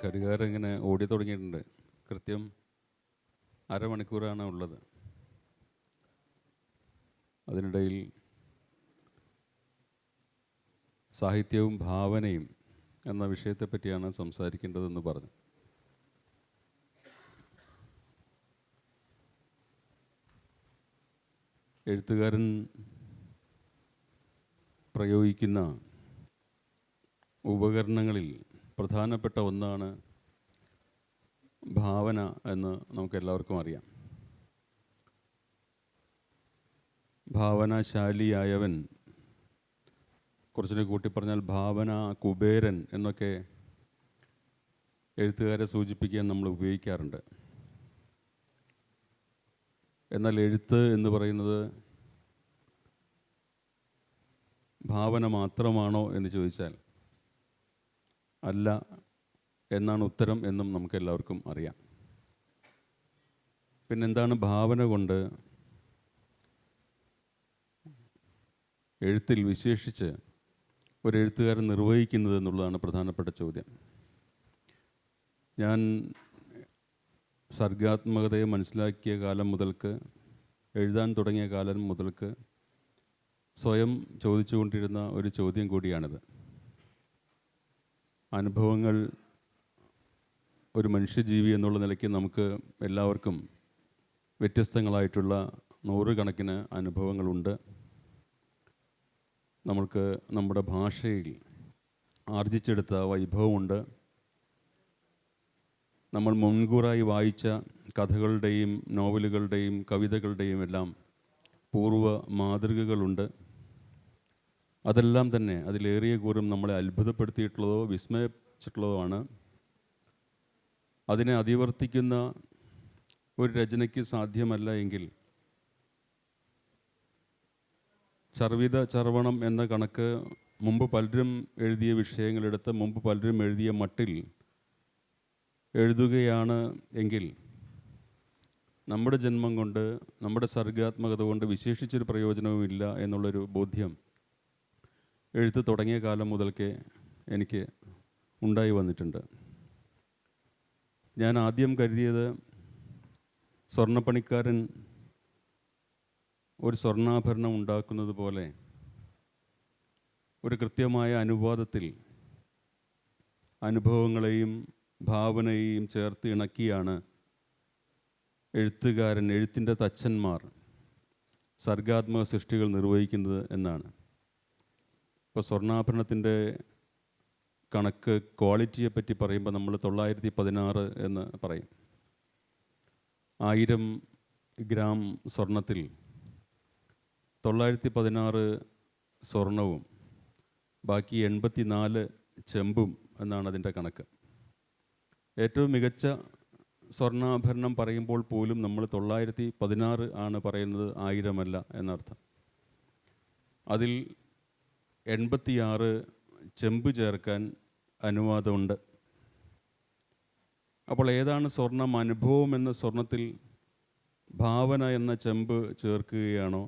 ഘടികാരം ഇങ്ങനെ ഓടി തുടങ്ങിയിട്ടുണ്ട്. കൃത്യം അരമണിക്കൂറാണ് ഉള്ളത്. അതിനിടയിൽ സാഹിത്യവും ഭാവനയും എന്ന വിഷയത്തെപ്പറ്റിയാണ് സംസാരിക്കേണ്ടതെന്ന് പറഞ്ഞു. എഴുത്തുകാരൻ പ്രയോഗിക്കുന്ന ഉപകരണങ്ങളിൽ പ്രധാനപ്പെട്ട ഒന്നാണ് ഭാവന എന്ന് നമുക്കെല്ലാവർക്കും അറിയാം. ഭാവനാശാലിയായവൻ, കുറച്ചുകൂടി കൂട്ടി പറഞ്ഞാൽ ഭാവന കുബേരൻ എന്നൊക്കെ എഴുത്തുകാരെ സൂചിപ്പിക്കാൻ നമ്മൾ ഉപയോഗിക്കാറുണ്ട്. എന്നാൽ എഴുത്ത് എന്ന് പറയുന്നത് ഭാവന മാത്രമാണോ എന്ന് ചോദിച്ചാൽ അല്ല എന്നാണ് ഉത്തരം എന്നും നമുക്കെല്ലാവർക്കും അറിയാം. പിന്നെന്താണ് ഭാവന കൊണ്ട് എഴുത്തിൽ വിശേഷിച്ച് ഒരു എഴുത്തുകാരൻ നിർവഹിക്കുന്നത് എന്നുള്ളതാണ് പ്രധാനപ്പെട്ട ചോദ്യം. ഞാൻ സർഗാത്മകതയെ മനസ്സിലാക്കിയ കാലം മുതൽക്ക്, എഴുതാൻ തുടങ്ങിയ കാലം മുതൽക്ക് സ്വയം ചോദിച്ചുകൊണ്ടിരുന്ന ഒരു ചോദ്യം കൂടിയാണിത്. അനുഭവങ്ങൾ ഒരു മനുഷ്യജീവി എന്നുള്ള നിലയ്ക്ക് നമുക്ക് എല്ലാവർക്കും വ്യത്യസ്തങ്ങളായിട്ടുള്ള നൂറുകണക്കിന് അനുഭവങ്ങളുണ്ട്. നമ്മൾക്ക് നമ്മുടെ ഭാഷയിൽ ആർജിച്ചെടുത്ത വൈഭവമുണ്ട്. നമ്മൾ മുൻകൂറായി വായിച്ച കഥകളുടെയും നോവലുകളുടെയും കവിതകളുടെയും എല്ലാം പൂർവ്വ മാതൃകകളുണ്ട്. അതെല്ലാം തന്നെ അതിലേറിയ കൂറും നമ്മളെ അത്ഭുതപ്പെടുത്തിയിട്ടുള്ളതോ വിസ്മയിച്ചിട്ടുള്ളതോ ആണ്. അതിനെ അതിവർത്തിക്കുന്ന ഒരു രചനയ്ക്ക് സാധ്യമല്ല എങ്കിൽ ചർവിത ചർവണം എന്ന കണക്ക് മുമ്പ് പലരും എഴുതിയ വിഷയങ്ങളെടുത്ത് മുമ്പ് പലരും എഴുതിയ മട്ടിൽ എഴുതുകയാണ് എങ്കിൽ നമ്മുടെ ജന്മം കൊണ്ട്, നമ്മുടെ സർഗാത്മകത കൊണ്ട് വിശേഷിച്ചൊരു പ്രയോജനവുമില്ല എന്നുള്ളൊരു ബോധ്യം എഴുത്ത് തുടങ്ങിയ കാലം മുതൽക്കേ എനിക്ക് ഉണ്ടായി വന്നിട്ടുണ്ട്. ഞാൻ ആദ്യം കരുതിയത് സ്വർണ്ണപ്പണിക്കാരൻ ഒരു സ്വർണ്ണാഭരണം ഉണ്ടാക്കുന്നത് പോലെ ഒരു കൃത്യമായ അനുപാതത്തിൽ അനുഭവങ്ങളെയും ഭാവനയെയും ചേർത്ത് ഇണക്കിയാണ് എഴുത്തുകാരൻ, എഴുത്തിൻ്റെ തച്ചന്മാർ സർഗാത്മക സൃഷ്ടികൾ നിർവഹിക്കുന്നത് എന്നാണ്. ഇപ്പോൾ സ്വർണ്ണാഭരണത്തിൻ്റെ കണക്ക് ക്വാളിറ്റിയെപ്പറ്റി പറയുമ്പോൾ നമ്മൾ 916 എന്ന് പറയും. 1000 ഗ്രാം സ്വർണത്തിൽ 916 സ്വർണവും ബാക്കി 84 ചെമ്പും എന്നാണ് അതിൻ്റെ കണക്ക്. ഏറ്റവും മികച്ച സ്വർണ്ണാഭരണം പറയുമ്പോൾ പോലും നമ്മൾ 916 ആണ് പറയുന്നത്, 1000 അല്ല എന്നർത്ഥം. അതിൽ 86 ചെമ്പ് ചേർക്കാൻ അനുവാദമുണ്ട്. അപ്പോൾ ഏതാണ് സ്വർണം? അനുഭവം എന്ന സ്വർണത്തിൽ ഭാവന എന്ന ചെമ്പ് ചേർക്കുകയാണോ,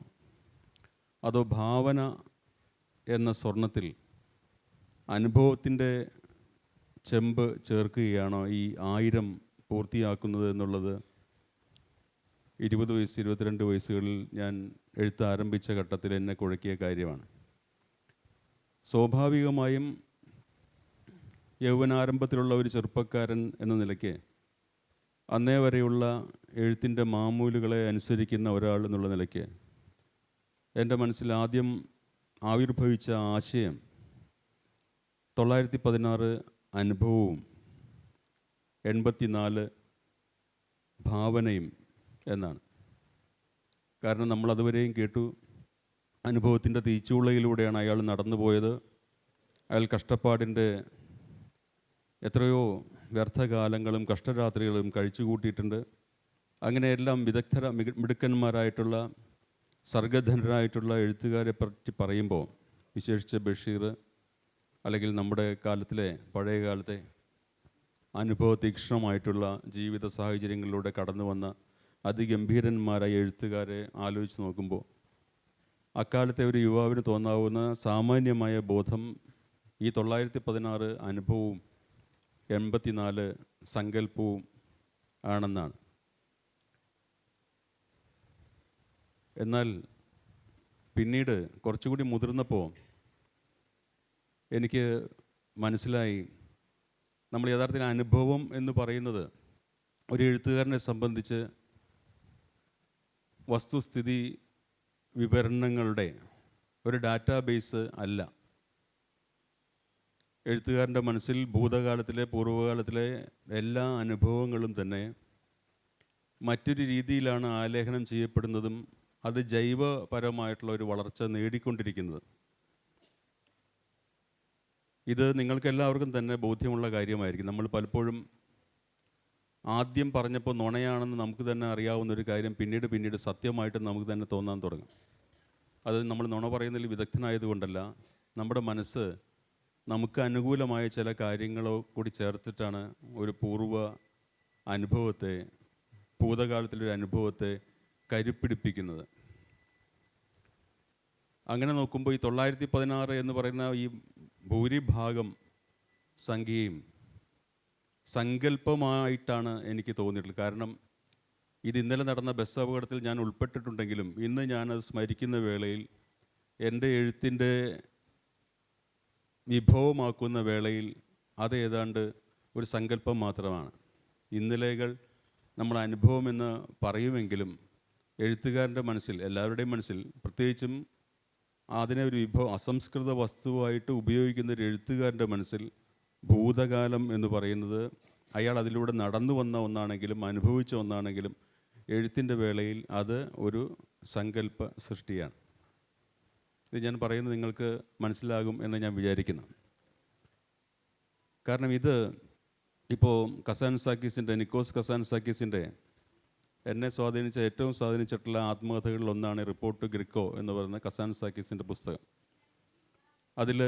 അതോ ഭാവന എന്ന സ്വർണത്തിൽ അനുഭവത്തിൻ്റെ ചെമ്പ് ചേർക്കുകയാണോ ഈ 1000 പൂർത്തിയാക്കുന്നത് എന്നുള്ളത് 20 വയസ്സ് 22 വയസ്സുകളിൽ ഞാൻ എഴുത്ത് ആരംഭിച്ച ഘട്ടത്തിൽ എന്നെ കുഴക്കിയ കാര്യമാണ്. സ്വാഭാവികമായും യൗവനാരംഭത്തിലുള്ള ഒരു ചെറുപ്പക്കാരൻ എന്ന നിലയ്ക്ക് അന്നേ വരെയുള്ള എഴുത്തിൻ്റെ മാമൂലുകളെ അനുസരിക്കുന്ന ഒരാൾ എന്നുള്ള നിലയ്ക്ക് എൻ്റെ മനസ്സിൽ ആദ്യം ആവിർഭവിച്ച ആശയം 916 അനുഭവവും 84 ഭാവനയും എന്നാണ്. കാരണം നമ്മൾ അതുവരെയും കേട്ടു, അനുഭവത്തിൻ്റെ തീച്ചൂളയിലൂടെയാണ് അയാൾ നടന്നു പോയത്. അയാൾ കഷ്ടപ്പാടിൻ്റെ എത്രയോ വ്യർത്ഥകാലങ്ങളും കഷ്ടരാത്രികളും കഴിച്ചു കൂട്ടിയിട്ടുണ്ട്. അങ്ങനെയെല്ലാം മിടുക്കന്മാരായിട്ടുള്ള സർഗധനരായിട്ടുള്ള എഴുത്തുകാരെ പറ്റി പറയുമ്പോൾ, വിശേഷിച്ച് ബഷീർ അല്ലെങ്കിൽ നമ്മുടെ കാലത്തിലെ പഴയ കാലത്തെ അനുഭവ തീക്ഷ്ണമായിട്ടുള്ള ജീവിത സാഹചര്യങ്ങളിലൂടെ കടന്നു വന്ന അതിഗംഭീരന്മാരായ എഴുത്തുകാരെ ആലോചിച്ച് നോക്കുമ്പോൾ അക്കാലത്തെ ഒരു യുവാവിന് തോന്നാവുന്ന സാമാന്യമായ ബോധം ഈ 916 അനുഭവവും 84 സങ്കല്പവും ആണെന്നാണ്. എന്നാൽ പിന്നീട് കുറച്ചുകൂടി മുതിർന്നപ്പോൾ എനിക്ക് മനസ്സിലായി, നമ്മൾ യഥാർത്ഥത്തിൽ അനുഭവം എന്ന് പറയുന്നത് ഒരു എഴുത്തുകാരനെ സംബന്ധിച്ച് വസ്തുസ്ഥിതി വിവരണങ്ങളുടെ ഒരു ഡാറ്റാബേസ് അല്ല. എഴുത്തുകാരൻ്റെ മനസ്സിൽ ഭൂതകാലത്തിലെ പൂർവ്വകാലത്തിലെ എല്ലാ അനുഭവങ്ങളും തന്നെ മറ്റൊരു രീതിയിലാണ് ആലേഖനം ചെയ്യപ്പെടുന്നതും അത് ജൈവപരമായിട്ടുള്ള ഒരു വളർച്ച നേടിക്കൊണ്ടിരിക്കുന്നത്. ഇത് നിങ്ങൾക്കെല്ലാവർക്കും തന്നെ ബോധ്യമുള്ള കാര്യമായിരിക്കും. നമ്മൾ പലപ്പോഴും ആദ്യം പറഞ്ഞപ്പോൾ നുണയാണെന്ന് നമുക്ക് തന്നെ അറിയാവുന്ന ഒരു കാര്യം പിന്നീട് സത്യമായിട്ട് നമുക്ക് തന്നെ തോന്നാൻ തുടങ്ങും. അത് നമ്മൾ നുണ പറയുന്നതിൽ വിദഗ്ധനായതുകൊണ്ടല്ല, നമ്മുടെ മനസ്സ് നമുക്ക് അനുകൂലമായ ചില കാര്യങ്ങളോ കൂടി ചേർത്തിട്ടാണ് ഒരു പൂർവ്വ അനുഭവത്തെ, ഭൂതകാലത്തിലൊരു അനുഭവത്തെ കരുപ്പിടിപ്പിക്കുന്നത്. അങ്ങനെ നോക്കുമ്പോൾ ഈ 916 എന്ന് പറയുന്ന ഈ ഭൂരിഭാഗം സംഖ്യയും സങ്കല്പമായിട്ടാണ് എനിക്ക് തോന്നിയിട്ടുള്ളത്. കാരണം ഇത് ഇന്നലെ നടന്ന ബസ് അപകടത്തിൽ ഞാൻ ഉൾപ്പെട്ടിട്ടുണ്ടെങ്കിലും ഇന്ന് ഞാനത് സ്മരിക്കുന്ന വേളയിൽ എൻ്റെ എഴുത്തിൻ്റെ വിഭവമാക്കുന്ന വേളയിൽ അത് ഏതാണ്ട് ഒരു സങ്കല്പം മാത്രമാണ്. ഇന്നലെകൾ നമ്മൾ അനുഭവമെന്ന് പറയുമെങ്കിലും എഴുത്തുകാരൻ്റെ മനസ്സിൽ, എല്ലാവരുടെയും മനസ്സിൽ, പ്രത്യേകിച്ചും അതിനെ ഒരു അസംസ്കൃത വസ്തുവായിട്ട് ഉപയോഗിക്കുന്ന ഒരു എഴുത്തുകാരൻ്റെ മനസ്സിൽ ഭൂതകാലം എന്ന് പറയുന്നത് അയാൾ അതിലൂടെ നടന്നു വന്ന ഒന്നാണെങ്കിലും അനുഭവിച്ച ഒന്നാണെങ്കിലും എഴുത്തിൻ്റെ വേളയിൽ അത് ഒരു സങ്കല്പ സൃഷ്ടിയാണ്. ഇത് ഞാൻ പറയുന്നത് നിങ്ങൾക്ക് മനസ്സിലാകും എന്ന് ഞാൻ വിചാരിക്കുന്നു. കാരണം ഇത് ഇപ്പോൾ നിക്കോസ് കസാൻസാക്കീസിൻ്റെ എന്നെ ഏറ്റവും സ്വാധീനിച്ചിട്ടുള്ള ആത്മകഥകളിൽ ഒന്നാണ് റിപ്പോർട്ട് ഗ്രിക്കോ എന്ന് പറയുന്ന കസാൻസാക്കീസിൻ്റെ പുസ്തകം. അതിൽ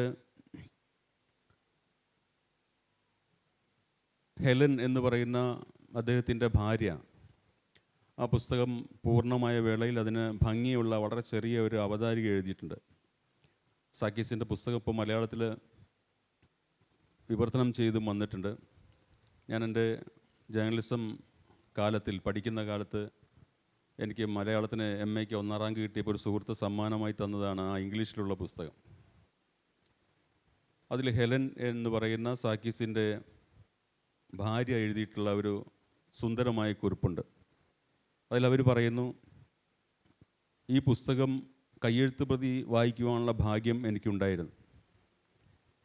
ഹെലൻ എന്ന് പറയുന്ന അദ്ദേഹത്തിൻ്റെ ഭാര്യ, ആ പുസ്തകം പൂർണ്ണമായ വേളയിൽ അതിന് ഭംഗിയുള്ള വളരെ ചെറിയ ഒരു അവതാരിക എഴുതിയിട്ടുണ്ട്. സാക്കീസിൻ്റെ പുസ്തകം ഇപ്പോൾ മലയാളത്തിൽ വിവർത്തനം ചെയ്തും വന്നിട്ടുണ്ട്. ഞാൻ എൻ്റെ ജേർണലിസം കാലത്തിൽ, പഠിക്കുന്ന കാലത്ത് എനിക്ക് മലയാളത്തിന് MA 1ാം റാങ്ക് കിട്ടിയപ്പോൾ ഒരു സുഹൃത്ത് സമ്മാനമായി തന്നതാണ് ആ ഇംഗ്ലീഷിലുള്ള പുസ്തകം. അതിൽ ഹെലൻ എന്ന് പറയുന്ന സാക്കീസിൻ്റെ ഭാര്യ എഴുതിയിട്ടുള്ള ഒരു സുന്ദരമായ കുറിപ്പുണ്ട്. അതിലവർ പറയുന്നു, ഈ പുസ്തകം കയ്യെഴുത്ത് പ്രതി വായിക്കുവാനുള്ള ഭാഗ്യം എനിക്കുണ്ടായിരുന്നു.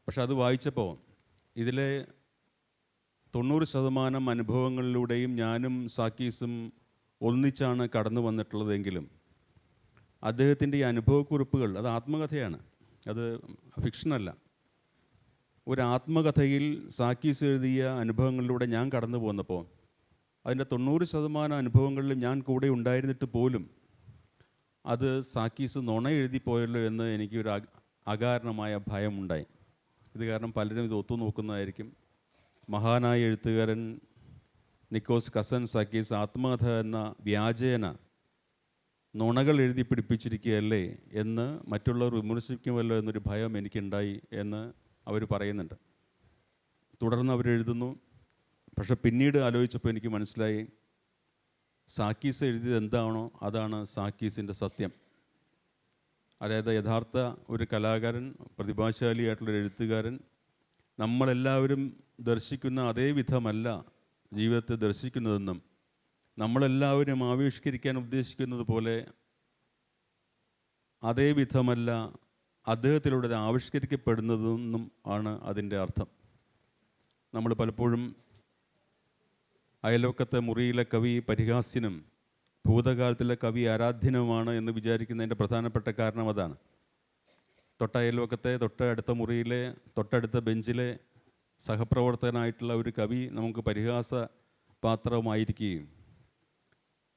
പക്ഷെ അത് വായിച്ചപ്പോൾ ഇതിലെ 90% അനുഭവങ്ങളിലൂടെയും ഞാനും സാക്കീസും ഒന്നിച്ചാണ് കടന്നു വന്നിട്ടുള്ളതെങ്കിലും അദ്ദേഹത്തിൻ്റെ ഈ അനുഭവക്കുറിപ്പുകൾ അത് ആത്മകഥയാണ്, അത് ഫിക്ഷനല്ല. ഒരു ആത്മകഥയിൽ സാക്കീസ് എഴുതിയ അനുഭവങ്ങളിലൂടെ ഞാൻ കടന്നു പോന്നപ്പോൾ അതിൻ്റെ 90% അനുഭവങ്ങളിലും ഞാൻ കൂടെ ഉണ്ടായിരുന്നിട്ട് പോലും അത് സാക്കീസ് നുണ എഴുതിപ്പോയല്ലോ എന്ന് എനിക്കൊരു അകാരണമായ ഭയമുണ്ടായി. ഇത് കാരണം പലരും ഇത് ഒത്തുനോക്കുന്നതായിരിക്കും. മഹാനായ എഴുത്തുകാരൻ നിക്കോസ് കസാൻസാക്കീസ് ആത്മകഥ എന്ന വ്യാജേന നുണകൾ എഴുതി പിടിപ്പിച്ചിരിക്കുകയല്ലേ എന്ന് മറ്റുള്ളവർ വിമർശിക്കുമല്ലോ എന്നൊരു ഭയം എനിക്കുണ്ടായി എന്ന് അവർ പറയുന്നുണ്ട്. തുടർന്ന് അവരെഴുതുന്നു, പക്ഷെ പിന്നീട് ആലോചിച്ചപ്പോൾ എനിക്ക് മനസ്സിലായി, സാക്കീസ് എഴുതിയത് എന്താണോ അതാണ് സാക്കീസിൻ്റെ സത്യം. അതായത് യഥാർത്ഥ ഒരു കലാകാരൻ, പ്രതിഭാശാലിയായിട്ടുള്ളൊരു എഴുത്തുകാരൻ നമ്മളെല്ലാവരും ദർശിക്കുന്ന അതേ വിധമല്ല ജീവിതത്തെ ദർശിക്കുന്നതെന്നും നമ്മളെല്ലാവരും ആവിഷ്കരിക്കാൻ ഉദ്ദേശിക്കുന്നത് പോലെ അതേ വിധമല്ല അദ്ദേഹത്തിലൂടെ ആവിഷ്കരിക്കപ്പെടുന്നതെന്നും ആണ് അതിൻ്റെ അർത്ഥം. നമ്മൾ പലപ്പോഴും അയൽവക്കത്തെ മുറിയിലെ കവി പരിഹാസ്യനും ഭൂതകാലത്തിലെ കവി ആരാധ്യനുമാണ് എന്ന് വിചാരിക്കുന്നതിൻ്റെ പ്രധാനപ്പെട്ട കാരണം അതാണ്. തൊട്ടയൽവക്കത്തെ, തൊട്ടടുത്ത മുറിയിലെ, തൊട്ടടുത്ത ബെഞ്ചിലെ സഹപ്രവർത്തകനായിട്ടുള്ള ഒരു കവി നമുക്ക് പരിഹാസ പാത്രമായിരിക്കുകയും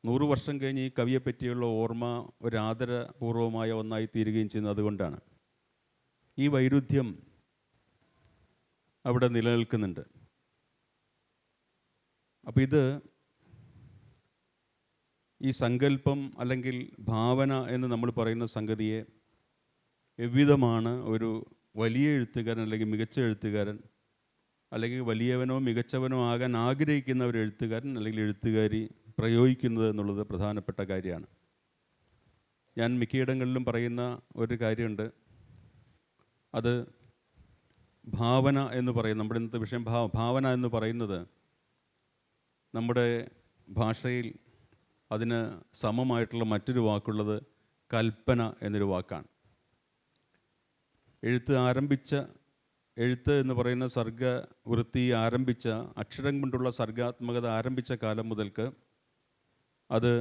100 വർഷം കഴിഞ്ഞ് ഈ കവിയെ പറ്റിയുള്ള ഓർമ്മ ഒരു ആദരപൂർവമായ ഒന്നായി തീരുകയും ചെയ്യുന്നത് അതുകൊണ്ടാണ്. ഈ വൈരുദ്ധ്യം അവിടെ നിലനിൽക്കുന്നുണ്ട്. അപ്പോൾ ഇത് ഈ സങ്കല്പം അല്ലെങ്കിൽ ഭാവന എന്ന് നമ്മൾ പറയുന്ന സംഗതിയെ എவ்விധമാണ് ഒരു വലിയ എഴുത്തുകാരൻ അല്ലെങ്കിൽ മികച്ച എഴുത്തുകാരൻ അല്ലെങ്കിൽ വലിയവനോ മികച്ചവനോ ആകാൻ ആഗ്രഹിക്കുന്ന ഒരു എഴുത്തുകാരൻ അല്ലെങ്കിൽ എഴുത്തുകാരി പ്രയോഗിക്കുന്നത് എന്നുള്ളത് പ്രധാനപ്പെട്ട കാര്യമാണ്. ഞാൻ മിക്കയിടങ്ങളിലും പറയുന്ന ഒരു കാര്യമുണ്ട്. അത് ഭാവന എന്ന് പറയും. നമ്മുടെ ഇന്നത്തെ വിഷയം ഭാവന എന്ന് പറയുന്നത് നമ്മുടെ ഭാഷയിൽ അതിന് സമമായിട്ടുള്ള മറ്റൊരു വാക്കുള്ളത് കൽപ്പന എന്നൊരു വാക്കാണ്. എഴുത്ത് എന്ന് പറയുന്ന സർഗവൃത്തി ആരംഭിച്ച, അക്ഷരം കൊണ്ടുള്ള സർഗാത്മകത ആരംഭിച്ച കാലം മുതൽക്ക് അത്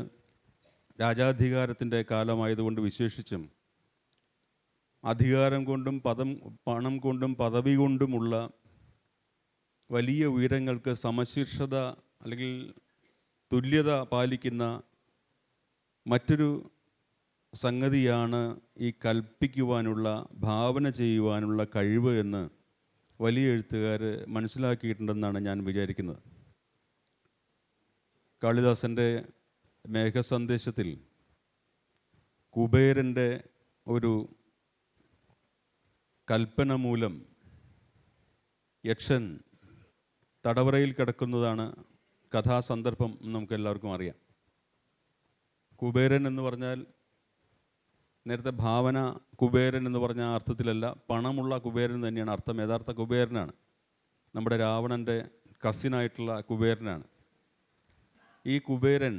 രാജാധികാരത്തിൻ്റെ കാലമായതുകൊണ്ട് വിശേഷിച്ചും അധികാരം കൊണ്ടും പണം കൊണ്ടും പദവി കൊണ്ടുമുള്ള വലിയ ഉയരങ്ങൾക്ക് സമശീർഷത അല്ലെങ്കിൽ തുല്യത പാലിക്കുന്ന മറ്റൊരു സംഗതിയാണ് ഈ കൽപ്പിക്കുവാനുള്ള, ഭാവന ചെയ്യുവാനുള്ള കഴിവ് എന്ന് വലിയ എഴുത്തുകാർ മനസ്സിലാക്കിയിട്ടുണ്ടെന്നാണ് ഞാൻ വിചാരിക്കുന്നത്. കാളിദാസൻ്റെ മേഘസന്ദേശത്തിൽ കുബേരൻ്റെ ഒരു കൽപ്പന മൂലം യക്ഷൻ തടവറയിൽ കിടക്കുന്നതാണ് കഥാസന്ദർഭം. നമുക്കെല്ലാവർക്കും അറിയാം. കുബേരൻ എന്ന് പറഞ്ഞാൽ നേരത്തെ ഭാവന കുബേരൻ എന്ന് പറഞ്ഞ അർത്ഥത്തിലല്ല, പണമുള്ള കുബേരൻ തന്നെയാണ് അർത്ഥം. യഥാർത്ഥ കുബേരനാണ്, നമ്മുടെ രാവണൻ്റെ കസിനായിട്ടുള്ള കുബേരനാണ്. ഈ കുബേരൻ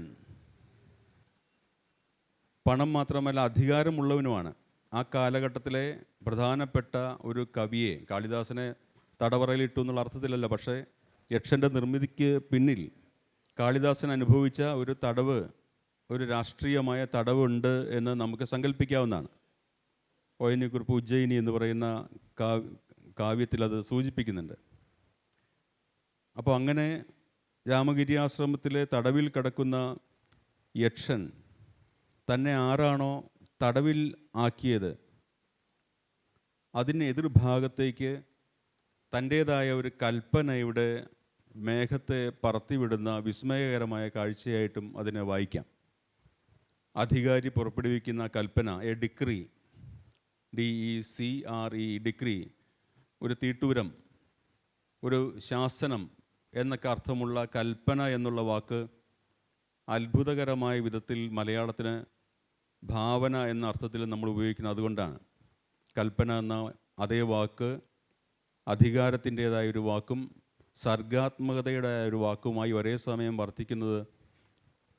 പണം മാത്രമല്ല അധികാരമുള്ളവനുമാണ്. ആ കാലഘട്ടത്തിലെ പ്രധാനപ്പെട്ട ഒരു കവിയെ, കാളിദാസനെ തടവറയിലിട്ടു എന്നുള്ള അർത്ഥത്തിലല്ല, പക്ഷേ യക്ഷൻ്റെ നിർമ്മിതിക്ക് പിന്നിൽ കാളിദാസൻ അനുഭവിച്ച ഒരു തടവ്, ഒരു രാഷ്ട്രീയമായ തടവുണ്ട് എന്ന് നമുക്ക് സങ്കല്പിക്കാവുന്നതാണ്. ഒ.എൻ.വി. ഉജ്ജയിനി എന്ന് പറയുന്ന കാവ്യത്തിൽ അത് സൂചിപ്പിക്കുന്നുണ്ട്. അപ്പോൾ അങ്ങനെ രാമഗിരി ആശ്രമത്തിലെ തടവിൽ കിടക്കുന്ന യക്ഷൻ തന്നെ ആരാണോ തടവിൽ ആക്കിയത് അതിന് എതിർഭാഗത്തേക്ക് തൻ്റേതായ ഒരു കൽപ്പനയുടെ മേഘത്തെ പറത്തിവിടുന്ന വിസ്മയകരമായ കാഴ്ചയായിട്ടും അതിനെ വായിക്കാം. അധികാരി പുറപ്പെടുവിക്കുന്ന കൽപ്പന, എ ഡിക്രി, DECRE, ഡിക്രി, ഒരു തീട്ടൂരം, ഒരു ശാസനം എന്നൊക്കെ അർത്ഥമുള്ള കൽപ്പന എന്നുള്ള വാക്ക് അത്ഭുതകരമായ വിധത്തിൽ മലയാളത്തിന് ഭാവന എന്ന അർത്ഥത്തിൽ നമ്മൾ ഉപയോഗിക്കുന്നത് അതുകൊണ്ടാണ്. കൽപ്പന എന്ന അതേ വാക്ക് അധികാരത്തിൻ്റേതായ ഒരു വാക്കും സർഗാത്മകതയുടെ ഒരു വാക്കുമായി ഒരേ സമയം വർത്തിക്കുന്നത്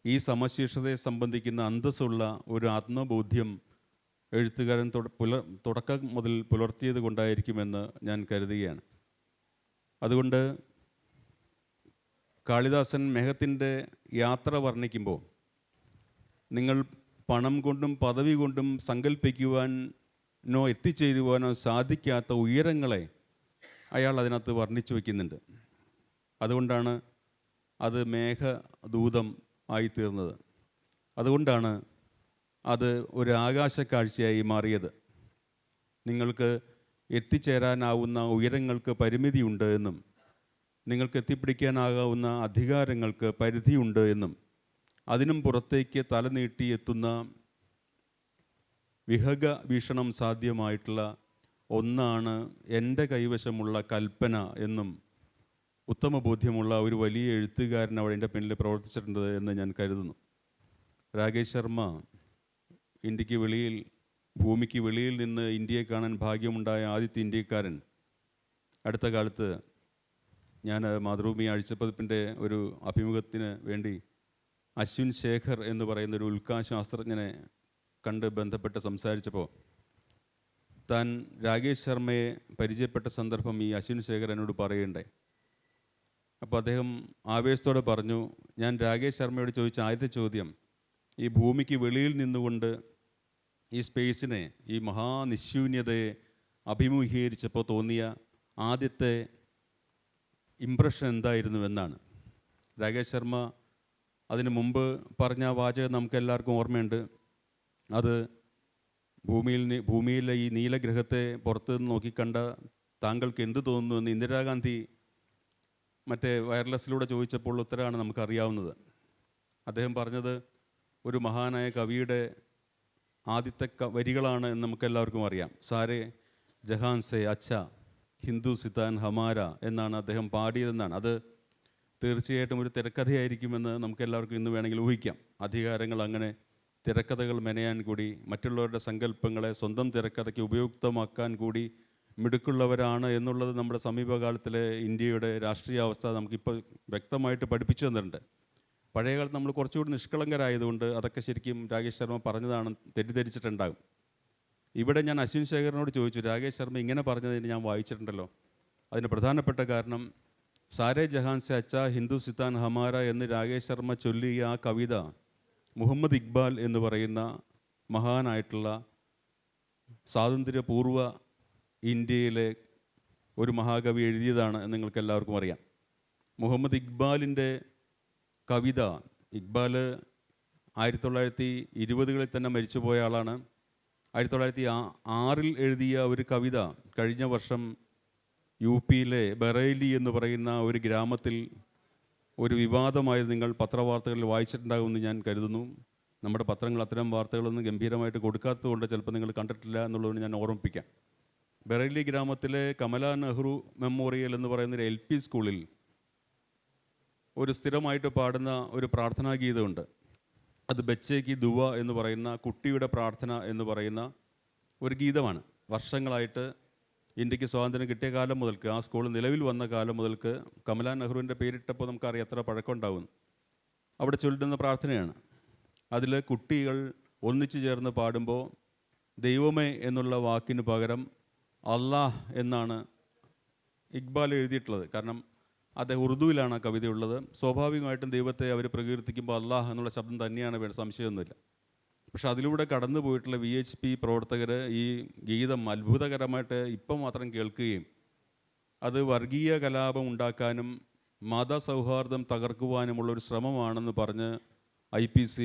ഈ സമശീർഷതയെ സംബന്ധിക്കുന്ന അന്തസ്സുള്ള ഒരു ആത്മബോധ്യം എഴുത്തുകാരൻ തുടക്കം മുതൽ പുലർത്തിയത് കൊണ്ടായിരിക്കുമെന്ന് ഞാൻ കരുതുകയാണ്. അതുകൊണ്ട് കാളിദാസൻ മേഘത്തിൻ്റെ യാത്ര വർണ്ണിക്കുമ്പോൾ നിങ്ങൾ പണം കൊണ്ടും പദവി കൊണ്ടും സങ്കല്പിക്കുവാനോ എത്തിച്ചേരുവാനോ സാധിക്കാത്ത ഉയരങ്ങളെ അയാൾ അതിനകത്ത് വർണ്ണിച്ചു വയ്ക്കുന്നുണ്ട്. അതുകൊണ്ടാണ് അത് മേഘദൂതം ആയിത്തീർന്നത്. അതുകൊണ്ടാണ് അത് ഒരു ആകാശക്കാഴ്ചയായി മാറിയത്. നിങ്ങൾക്ക് എത്തിച്ചേരാനാവുന്ന ഉയരങ്ങൾക്ക് പരിമിതിയുണ്ട് എന്നും നിങ്ങൾക്ക് എത്തിപ്പിടിക്കാനാകാവുന്ന അധികാരങ്ങൾക്ക് പരിധിയുണ്ട് എന്നും അതിനും പുറത്തേക്ക് തലനീട്ടി എത്തുന്ന വിഹഗ വീക്ഷണം സാധ്യമായിട്ടുള്ള ഒന്നാണ് എൻ്റെ കൈവശമുള്ള കൽപ്പന എന്നും ഉത്തമ ബോധ്യമുള്ള ഒരു വലിയ എഴുത്തുകാരൻ അവിടെ എൻ്റെ പിന്നിൽ പ്രവർത്തിച്ചിട്ടുണ്ട് എന്ന് ഞാൻ കരുതുന്നു. രാകേഷ് ശർമ്മ ഭൂമിക്ക് വെളിയിൽ നിന്ന് ഇന്ത്യയെ കാണാൻ ഭാഗ്യമുണ്ടായ ആദ്യത്തെ ഇന്ത്യക്കാരൻ. അടുത്ത കാലത്ത് ഞാൻ മാതൃഭൂമി ആഴ്ചപ്പതിപ്പിൻ്റെ ഒരു അഭിമുഖത്തിന് വേണ്ടി അശ്വിൻ ശേഖർ എന്ന് പറയുന്നൊരു ഉൽക്കാശാസ്ത്രജ്ഞനെ കണ്ട് ബന്ധപ്പെട്ട് സംസാരിച്ചപ്പോൾ താൻ രാകേഷ് ശർമ്മയെ പരിചയപ്പെട്ട സന്ദർഭം ഈ അശ്വിൻ ശേഖർ എന്നോട് പറയുകയുണ്ടായി. അപ്പോൾ അദ്ദേഹം ആവേശത്തോടെ പറഞ്ഞു, ഞാൻ രാകേഷ് ശർമ്മയോട് ചോദിച്ച ആദ്യത്തെ ചോദ്യം ഈ ഭൂമിക്ക് വെളിയിൽ നിന്നുകൊണ്ട് ഈ സ്പേസിനെ, ഈ മഹാനിശൂന്യതയെ അഭിമുഖീകരിച്ചപ്പോൾ തോന്നിയ ആദ്യത്തെ ഇംപ്രഷൻ എന്തായിരുന്നുവെന്നാണ്. രാകേഷ് ശർമ്മ അതിനു മുമ്പ് പറഞ്ഞ വാചകം നമുക്കെല്ലാവർക്കും ഓർമ്മയുണ്ട്. അത് ഭൂമിയിലെ ഈ നീലഗ്രഹത്തെ പുറത്ത് നിന്ന് നോക്കിക്കണ്ട താങ്കൾക്ക് എന്ത് തോന്നുന്നു എന്ന് ഇന്ദിരാഗാന്ധി മറ്റേ വയർലെസ്സിലൂടെ ചോദിച്ചപ്പോൾ ഉത്തരമാണ് നമുക്കറിയാവുന്നത്. അദ്ദേഹം പറഞ്ഞത് ഒരു മഹാനായ കവിയുടെ ആദ്യത്തെ വരികളാണ് എന്ന് നമുക്കെല്ലാവർക്കും അറിയാം. സാരേ ജഹാൻ സേ അച്ഛ ഹിന്ദു സിതാൻ ഹമാര എന്നാണ് അദ്ദേഹം പാടിയതെന്നാണ്. അത് തീർച്ചയായിട്ടും ഒരു തിരക്കഥയായിരിക്കുമെന്ന് നമുക്കെല്ലാവർക്കും ഇന്ന് വേണമെങ്കിൽ ഊഹിക്കാം. അധികാരങ്ങൾ അങ്ങനെ തിരക്കഥകൾ മെനയാൻ കൂടി, മറ്റുള്ളവരുടെ സങ്കല്പങ്ങളെ സ്വന്തം തിരക്കഥയ്ക്ക് ഉപയുക്തമാക്കാൻ കൂടി മിടുക്കുള്ളവരാണ് എന്നുള്ളത് നമ്മുടെ സമീപകാലത്തിലെ ഇന്ത്യയുടെ രാഷ്ട്രീയാവസ്ഥ നമുക്കിപ്പോൾ വ്യക്തമായിട്ട് പഠിപ്പിച്ചു തന്നിട്ടുണ്ട്. പഴയകാലത്ത് നമ്മൾ കുറച്ചുകൂടി നിഷ്കളങ്കരായതുകൊണ്ട് അതൊക്കെ ശരിക്കും രാകേഷ് ശർമ്മ പറഞ്ഞതാണ് തെറ്റിദ്ധരിച്ചിട്ടുണ്ടാകും. ഇവിടെ ഞാൻ അശ്വിൻ ശേഖരനോട് ചോദിച്ചു, രാകേഷ് ശർമ്മ ഇങ്ങനെ പറഞ്ഞതിന് ഞാൻ വായിച്ചിട്ടുണ്ടല്ലോ. അതിന് പ്രധാനപ്പെട്ട കാരണം സാരേ ജഹാൻ സെ അച്ച ഹിന്ദു സിതാൻ ഹമാര എന്ന് രാകേഷ് ശർമ്മ ചൊല്ലിയ ആ കവിത മുഹമ്മദ് ഇക്ബാൽ എന്ന് പറയുന്ന മഹാനായിട്ടുള്ള സ്വാതന്ത്ര്യപൂർവ്വ ഇന്ത്യയിലെ ഒരു മഹാകവി എഴുതിയതാണ് എന്ന് നിങ്ങൾക്ക് എല്ലാവർക്കും അറിയാം. മുഹമ്മദ് ഇക്ബാലിൻ്റെ കവിത, ഇക്ബാൽ 1920കളിൽ തന്നെ മരിച്ചുപോയ ആളാണ്. 1906 എഴുതിയ ഒരു കവിത കഴിഞ്ഞ വർഷം യു പിയിലെ ബറേലി എന്ന് പറയുന്ന ഒരു ഗ്രാമത്തിൽ ഒരു വിവാദമായത് നിങ്ങൾ പത്രവാർത്തകളിൽ വായിച്ചിട്ടുണ്ടാകുമെന്ന് ഞാൻ കരുതുന്നു. നമ്മുടെ പത്രങ്ങൾ അത്തരം വാർത്തകളൊന്നും ഗംഭീരമായിട്ട് കൊടുക്കാത്തതുകൊണ്ട് ചിലപ്പോൾ നിങ്ങൾ കണ്ടിട്ടില്ല എന്നുള്ളതുകൊണ്ട് ഞാൻ ഓർമ്മിപ്പിക്കാം. ബറേലി ഗ്രാമത്തിലെ കമല നെഹ്റു മെമ്മോറിയൽ എന്ന് പറയുന്ന ഒരു LP സ്കൂളിൽ ഒരു സ്ഥിരമായിട്ട് പാടുന്ന ഒരു പ്രാർത്ഥനാ ഗീതമുണ്ട്. അത് ബച്ചേ കി ദുവ എന്ന് പറയുന്ന കുട്ടിയുടെ പ്രാർത്ഥന എന്ന് പറയുന്ന ഒരു ഗീതമാണ്. വർഷങ്ങളായിട്ട് ഇന്ത്യക്ക് സ്വാതന്ത്ര്യം കിട്ടിയ കാലം മുതൽക്ക്, ആ സ്കൂൾ നിലവിൽ വന്ന കാലം മുതൽക്ക്, കമലാ നെഹ്റുവിൻ്റെ പേരിട്ടപ്പോൾ നമുക്കറിയാം എത്ര പഴക്കമുണ്ടാവും. അവിടെ ചൊല്ലുന്ന പ്രാർത്ഥനയാണ്. അതിൽ കുട്ടികൾ ഒന്നിച്ചു ചേർന്ന് പാടുമ്പോൾ ദൈവമേ എന്നുള്ള വാക്കിന് പകരം അല്ലാഹ് എന്നാണ് ഇക്ബാൽ എഴുതിയിട്ടുള്ളത്. കാരണം അദ്ദേഹം ഉറുദുവിലാണ് ആ കവിതയുള്ളത്. സ്വാഭാവികമായിട്ടും ദൈവത്തെ അവർ പ്രകീർത്തിക്കുമ്പോൾ അല്ലാഹ് എന്നുള്ള ശബ്ദം തന്നെയാണ് വേണ്ടത്, സംശയമൊന്നുമില്ല. പക്ഷെ അതിലൂടെ കടന്നു പോയിട്ടുള്ള VHP പ്രവർത്തകർ ഈ ഗീതം അത്ഭുതകരമായിട്ട് ഇപ്പം മാത്രം കേൾക്കുകയും അത് വർഗീയ കലാപം ഉണ്ടാക്കാനും മതസൗഹാർദ്ദം തകർക്കുവാനുമുള്ളൊരു ശ്രമമാണെന്ന് പറഞ്ഞ് IPC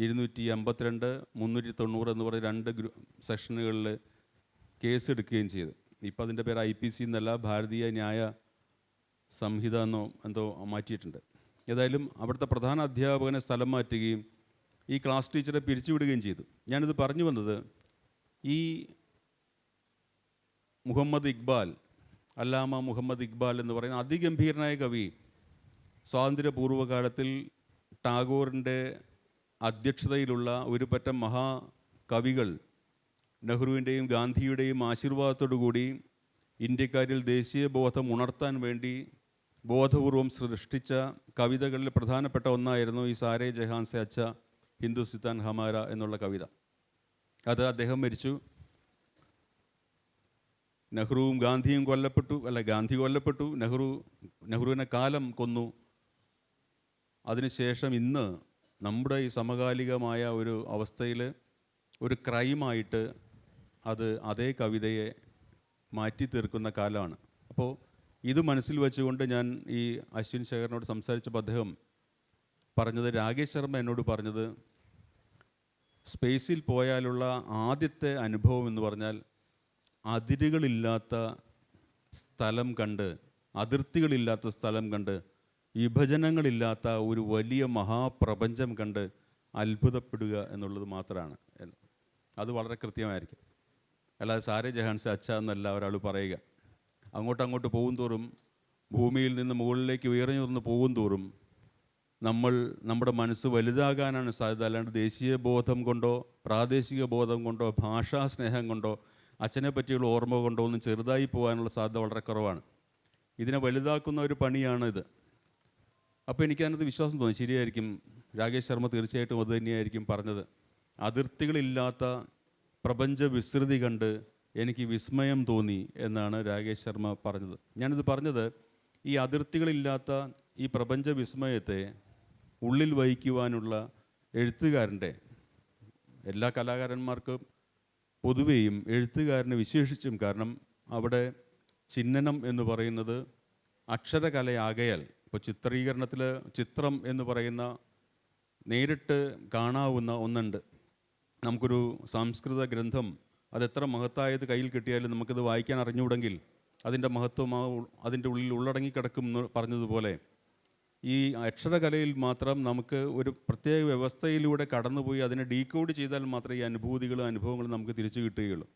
252, 390 എന്ന് പറയുന്ന 2 സെക്ഷനുകളിൽ കേസെടുക്കുകയും ചെയ്തു. ഇപ്പം അതിൻ്റെ പേര് IPC എന്നല്ല, ഭാരതീയ ന്യായ സംഹിത എന്നോ എന്തോ മാറ്റിയിട്ടുണ്ട്. ഏതായാലും അവിടുത്തെ പ്രധാന അധ്യാപകനെ സ്ഥലം മാറ്റുകയും ഈ ക്ലാസ് ടീച്ചറെ പിരിച്ചുവിടുകയും ചെയ്തു. ഞാനിത് പറഞ്ഞു വന്നത്, ഈ മുഹമ്മദ് ഇക്ബാൽ, അല്ലാമ മുഹമ്മദ് ഇക്ബാൽ എന്ന് പറയുന്ന അതിഗംഭീരനായ കവി സ്വാതന്ത്ര്യപൂർവ്വകാലത്തിൽ ടാഗോറിൻ്റെ അധ്യക്ഷതയിലുള്ള ഒരു പറ്റം മഹാകവികൾ നെഹ്റുവിൻ്റെയും ഗാന്ധിയുടെയും ആശീർവാദത്തോടു കൂടി ഇന്ത്യക്കാരിൽ ദേശീയ ബോധം ഉണർത്താൻ വേണ്ടി ബോധപൂർവം സൃഷ്ടിച്ച കവിതകളിൽ പ്രധാനപ്പെട്ട ഒന്നായിരുന്നു ഈ സാരേ ജഹാൻ സെ അച്ച ഹിന്ദു സിതാൻ ഹമാര എന്നുള്ള കവിത. അത് അദ്ദേഹം മരിച്ചു. നെഹ്റുവും ഗാന്ധിയും കൊല്ലപ്പെട്ടു, ഗാന്ധി കൊല്ലപ്പെട്ടു, നെഹ്റുവിനെ കാലം കൊന്നു. അതിനുശേഷം ഇന്ന് നമ്മുടെ ഈ സമകാലികമായ ഒരു അവസ്ഥയിൽ ഒരു ക്രൈമായിട്ട് അത് അതേ കവിതയെ മാറ്റി തീർക്കുന്ന കാലമാണ്. അപ്പോൾ ഇത് മനസ്സിൽ വെച്ചുകൊണ്ട് ഞാൻ ഈ അശ്വിൻ ശേഖരനോട് സംസാരിച്ചപ്പോൾ അദ്ദേഹം പറഞ്ഞത്, രാകേഷ് ശർമ്മ എന്നോട് പറഞ്ഞത്, സ്പേസിൽ പോയാലുള്ള ആദ്യത്തെ അനുഭവം എന്ന് പറഞ്ഞാൽ അതിരുകളില്ലാത്ത സ്ഥലം കണ്ട്, അതിർത്തികളില്ലാത്ത സ്ഥലം കണ്ട്, വിഭജനങ്ങളില്ലാത്ത ഒരു വലിയ മഹാപ്രപഞ്ചം കണ്ട് അത്ഭുതപ്പെടുക എന്നുള്ളത് മാത്രമാണ്. അത് വളരെ കൃത്യമായിരിക്കും. അല്ലാതെ സാരേ ജഹാൻ സെ അച്ച എന്നല്ല ഒരാൾ പറയുക. അങ്ങോട്ടങ്ങോട്ട് പോകും തോറും, ഭൂമിയിൽ നിന്ന് മുകളിലേക്ക് ഉയർന്നു പോകും തോറും നമ്മുടെ മനസ്സ് വലുതാകാനാണ് സാധ്യത. അല്ലാണ്ട് ദേശീയ ബോധം കൊണ്ടോ പ്രാദേശിക ബോധം കൊണ്ടോ ഭാഷാ സ്നേഹം കൊണ്ടോ അച്ഛനെ പറ്റിയുള്ള ഓർമ്മ കൊണ്ടോ ഒന്നും ചെറുതായി പോകാനുള്ള സാധ്യത വളരെ കുറവാണ്. ഇതിനെ വലുതാക്കുന്ന ഒരു പണിയാണ് ഇത്. അപ്പോൾ എനിക്കതിനകത്ത് വിശ്വാസം തോന്നി, ശരിയായിരിക്കും, രാകേഷ് ശർമ്മ തീർച്ചയായിട്ടും അത് തന്നെയായിരിക്കും പറഞ്ഞത്. അതിർത്തികളില്ലാത്ത പ്രപഞ്ച വിസ്തൃതി കണ്ട് എനിക്ക് വിസ്മയം തോന്നി എന്നാണ് രാകേഷ് ശർമ്മ പറഞ്ഞത്. ഞാനിത് പറഞ്ഞത് ഈ അതിർത്തികളില്ലാത്ത ഈ പ്രപഞ്ച വിസ്മയത്തെ ഉള്ളിൽ വഹിക്കുവാനുള്ള എഴുത്തുകാരൻ്റെ, എല്ലാ കലാകാരന്മാർക്കും പൊതുവേയും എഴുത്തുകാരനെ വിശേഷിച്ചും, കാരണം അവിടെ ചിഹ്നനം എന്ന് പറയുന്നത് അക്ഷരകലയാകയാൽ, ഇപ്പോൾ ചിത്രീകരണത്തിൽ ചിത്രം എന്ന് പറയുന്ന നേരിട്ട് കാണാവുന്ന ഒന്നുണ്ട്. നമുക്കൊരു സംസ്കൃത ഗ്രന്ഥം അതെത്ര മഹത്തായത് കയ്യിൽ കിട്ടിയാലും നമുക്കത് വായിക്കാൻ അറിഞ്ഞുകൂടെങ്കിൽ അതിൻ്റെ മഹത്വം അതിൻ്റെ ഉള്ളിൽ ഉള്ളടങ്ങിക്കിടക്കും എന്ന് പറഞ്ഞതുപോലെ ഈ അക്ഷരകലയിൽ മാത്രം നമുക്ക് ഒരു പ്രത്യേക വ്യവസ്ഥയിലൂടെ കടന്നുപോയി അതിനെ ഡീകോഡ് ചെയ്താൽ മാത്രമേ ഈ അനുഭൂതികളും അനുഭവങ്ങളും നമുക്ക് തിരിച്ചു കിട്ടുകയുള്ളൂ.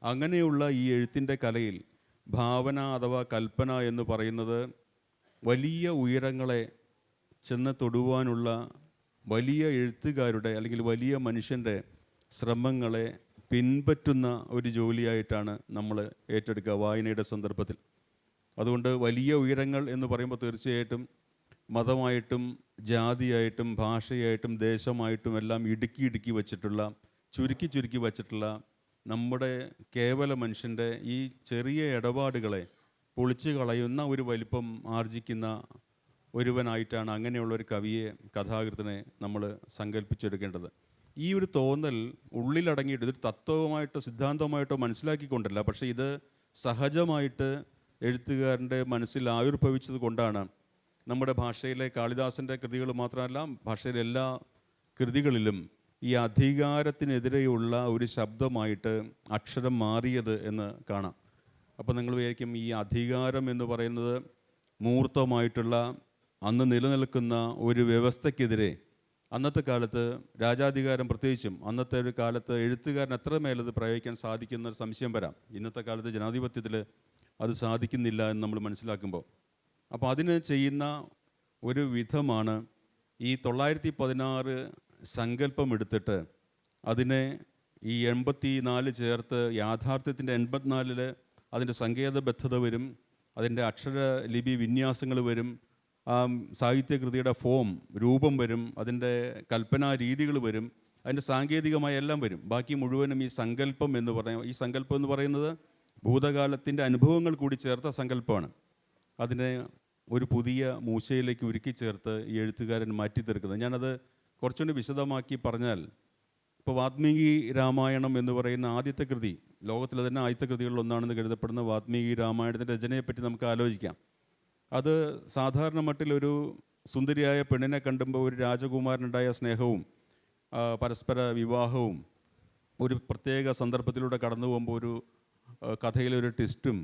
അങ്ങനെയുള്ള ഈ എഴുത്തിൻ്റെ കലയിൽ ഭാവന അഥവാ കൽപ്പന എന്ന് പറയുന്നത് വലിയ ഉയരങ്ങളെ ചെന്ന് തൊടുവാനുള്ള വലിയ എഴുത്തുകാരുടെ അല്ലെങ്കിൽ വലിയ മനുഷ്യൻ്റെ ശ്രമങ്ങളെ പിൻപറ്റുന്ന ഒരു ജോലിയായിട്ടാണ് നമ്മൾ ഏറ്റെടുക്കുക വായനയുടെ സന്ദർഭത്തിൽ. അതുകൊണ്ട് വലിയ ഉയരങ്ങൾ എന്ന് പറയുമ്പോൾ തീർച്ചയായിട്ടും മതമായിട്ടും ജാതിയായിട്ടും ഭാഷയായിട്ടും ദേശമായിട്ടും എല്ലാം ഇടുക്കി വച്ചിട്ടുള്ള ചുരുക്കി വച്ചിട്ടുള്ള നമ്മുടെ കേവല മനുഷ്യൻ്റെ ഈ ചെറിയ ഇടപാടുകളെ പൊളിച്ചു കളയുന്ന ഒരു വലിപ്പം ആർജിക്കുന്ന ഒരുവനായിട്ടാണ് അങ്ങനെയുള്ളൊരു കവിയെ, കഥാകൃത്തിനെ നമ്മൾ സങ്കല്പിച്ചെടുക്കേണ്ടത്. ഈ ഒരു തോന്നൽ ഉള്ളിലടങ്ങിയിട്ട് ഇതൊരു തത്വമായിട്ടോ സിദ്ധാന്തമായിട്ടോ മനസ്സിലാക്കിക്കൊണ്ടല്ല, പക്ഷേ ഇത് സഹജമായിട്ട് എഴുത്തുകാരൻ്റെ മനസ്സിൽ ആവിർഭവിച്ചത് കൊണ്ടാണ് നമ്മുടെ ഭാഷയിലെ കാളിദാസൻ്റെ കൃതികൾ മാത്രമല്ല ഭാഷയിലെ എല്ലാ കൃതികളിലും ഈ അധികാരത്തിനെതിരെയുള്ള ഒരു ശബ്ദമായിട്ട് അക്ഷരം മാറിയത് എന്ന് കാണാം. അപ്പോൾ നിങ്ങൾ വിചാരിക്കും ഈ അധികാരം എന്ന് പറയുന്നത് മൂർത്തമായിട്ടുള്ള അന്ന് നിലനിൽക്കുന്ന ഒരു വ്യവസ്ഥയ്ക്കെതിരെ അന്നത്തെ കാലത്ത് രാജാധികാരം, പ്രത്യേകിച്ചും അന്നത്തെ ഒരു കാലത്ത് എഴുത്തുകാരൻ എത്ര മേലത് പ്രയോഗിക്കാൻ സാധിക്കുന്ന ഒരു സംശയം വരാം. ഇന്നത്തെ കാലത്ത് ജനാധിപത്യത്തിൽ അത് സാധിക്കുന്നില്ല എന്ന് നമ്മൾ മനസ്സിലാക്കുമ്പോൾ, അപ്പോൾ അതിന് ചെയ്യുന്ന ഒരു വിധമാണ് ഈ 916 സങ്കല്പം എടുത്തിട്ട് അതിനെ ഈ 84 ചേർത്ത് യാഥാർത്ഥ്യത്തിൻ്റെ 84 അതിൻ്റെ സങ്കേതബദ്ധത വരും, അതിൻ്റെ അക്ഷരലിപി വിന്യാസങ്ങൾ വരും, സാഹിത്യകൃതിയുടെ ഫോം രൂപം വരും, അതിൻ്റെ കൽപ്പനാ രീതികൾ വരും, അതിൻ്റെ സാങ്കേതികമായ എല്ലാം വരും. ബാക്കി മുഴുവനും ഈ സങ്കല്പം എന്ന് ഈ സങ്കല്പം എന്ന് പറയുന്നത് ഭൂതകാലത്തിൻ്റെ അനുഭവങ്ങൾ കൂടി ചേർത്ത സങ്കല്പമാണ്. അതിനെ ഒരു പുതിയ മൂശയിലേക്ക് ഉരുക്കി ചേർത്ത് ഈ എഴുത്തുകാരൻ മാറ്റിത്തീർക്കുന്നത്. ഞാനത് കുറച്ചുകൂടി വിശദമാക്കി പറഞ്ഞാൽ, ഇപ്പോൾ വാത്മീകി രാമായണം എന്ന് പറയുന്ന ആദ്യത്തെ കൃതി, ലോകത്തിലെ തന്നെ ആദ്യത്തെ കൃതികളിൽ ഒന്നാണെന്ന് കരുതപ്പെടുന്ന വാത്മീകി രാമായണത്തിൻ്റെ രചനയെപ്പറ്റി നമുക്ക് ആലോചിക്കാം. അത് സാധാരണ മട്ടിലൊരു സുന്ദരിയായ പെണ്ണിനെ കണ്ടുമ്പോൾ ഒരു രാജകുമാരനുണ്ടായ സ്നേഹവും പരസ്പര വിവാഹവും ഒരു പ്രത്യേക സന്ദർഭത്തിലൂടെ കടന്നു പോകുമ്പോൾ ഒരു കഥയിലൊരു ട്വിസ്റ്റും,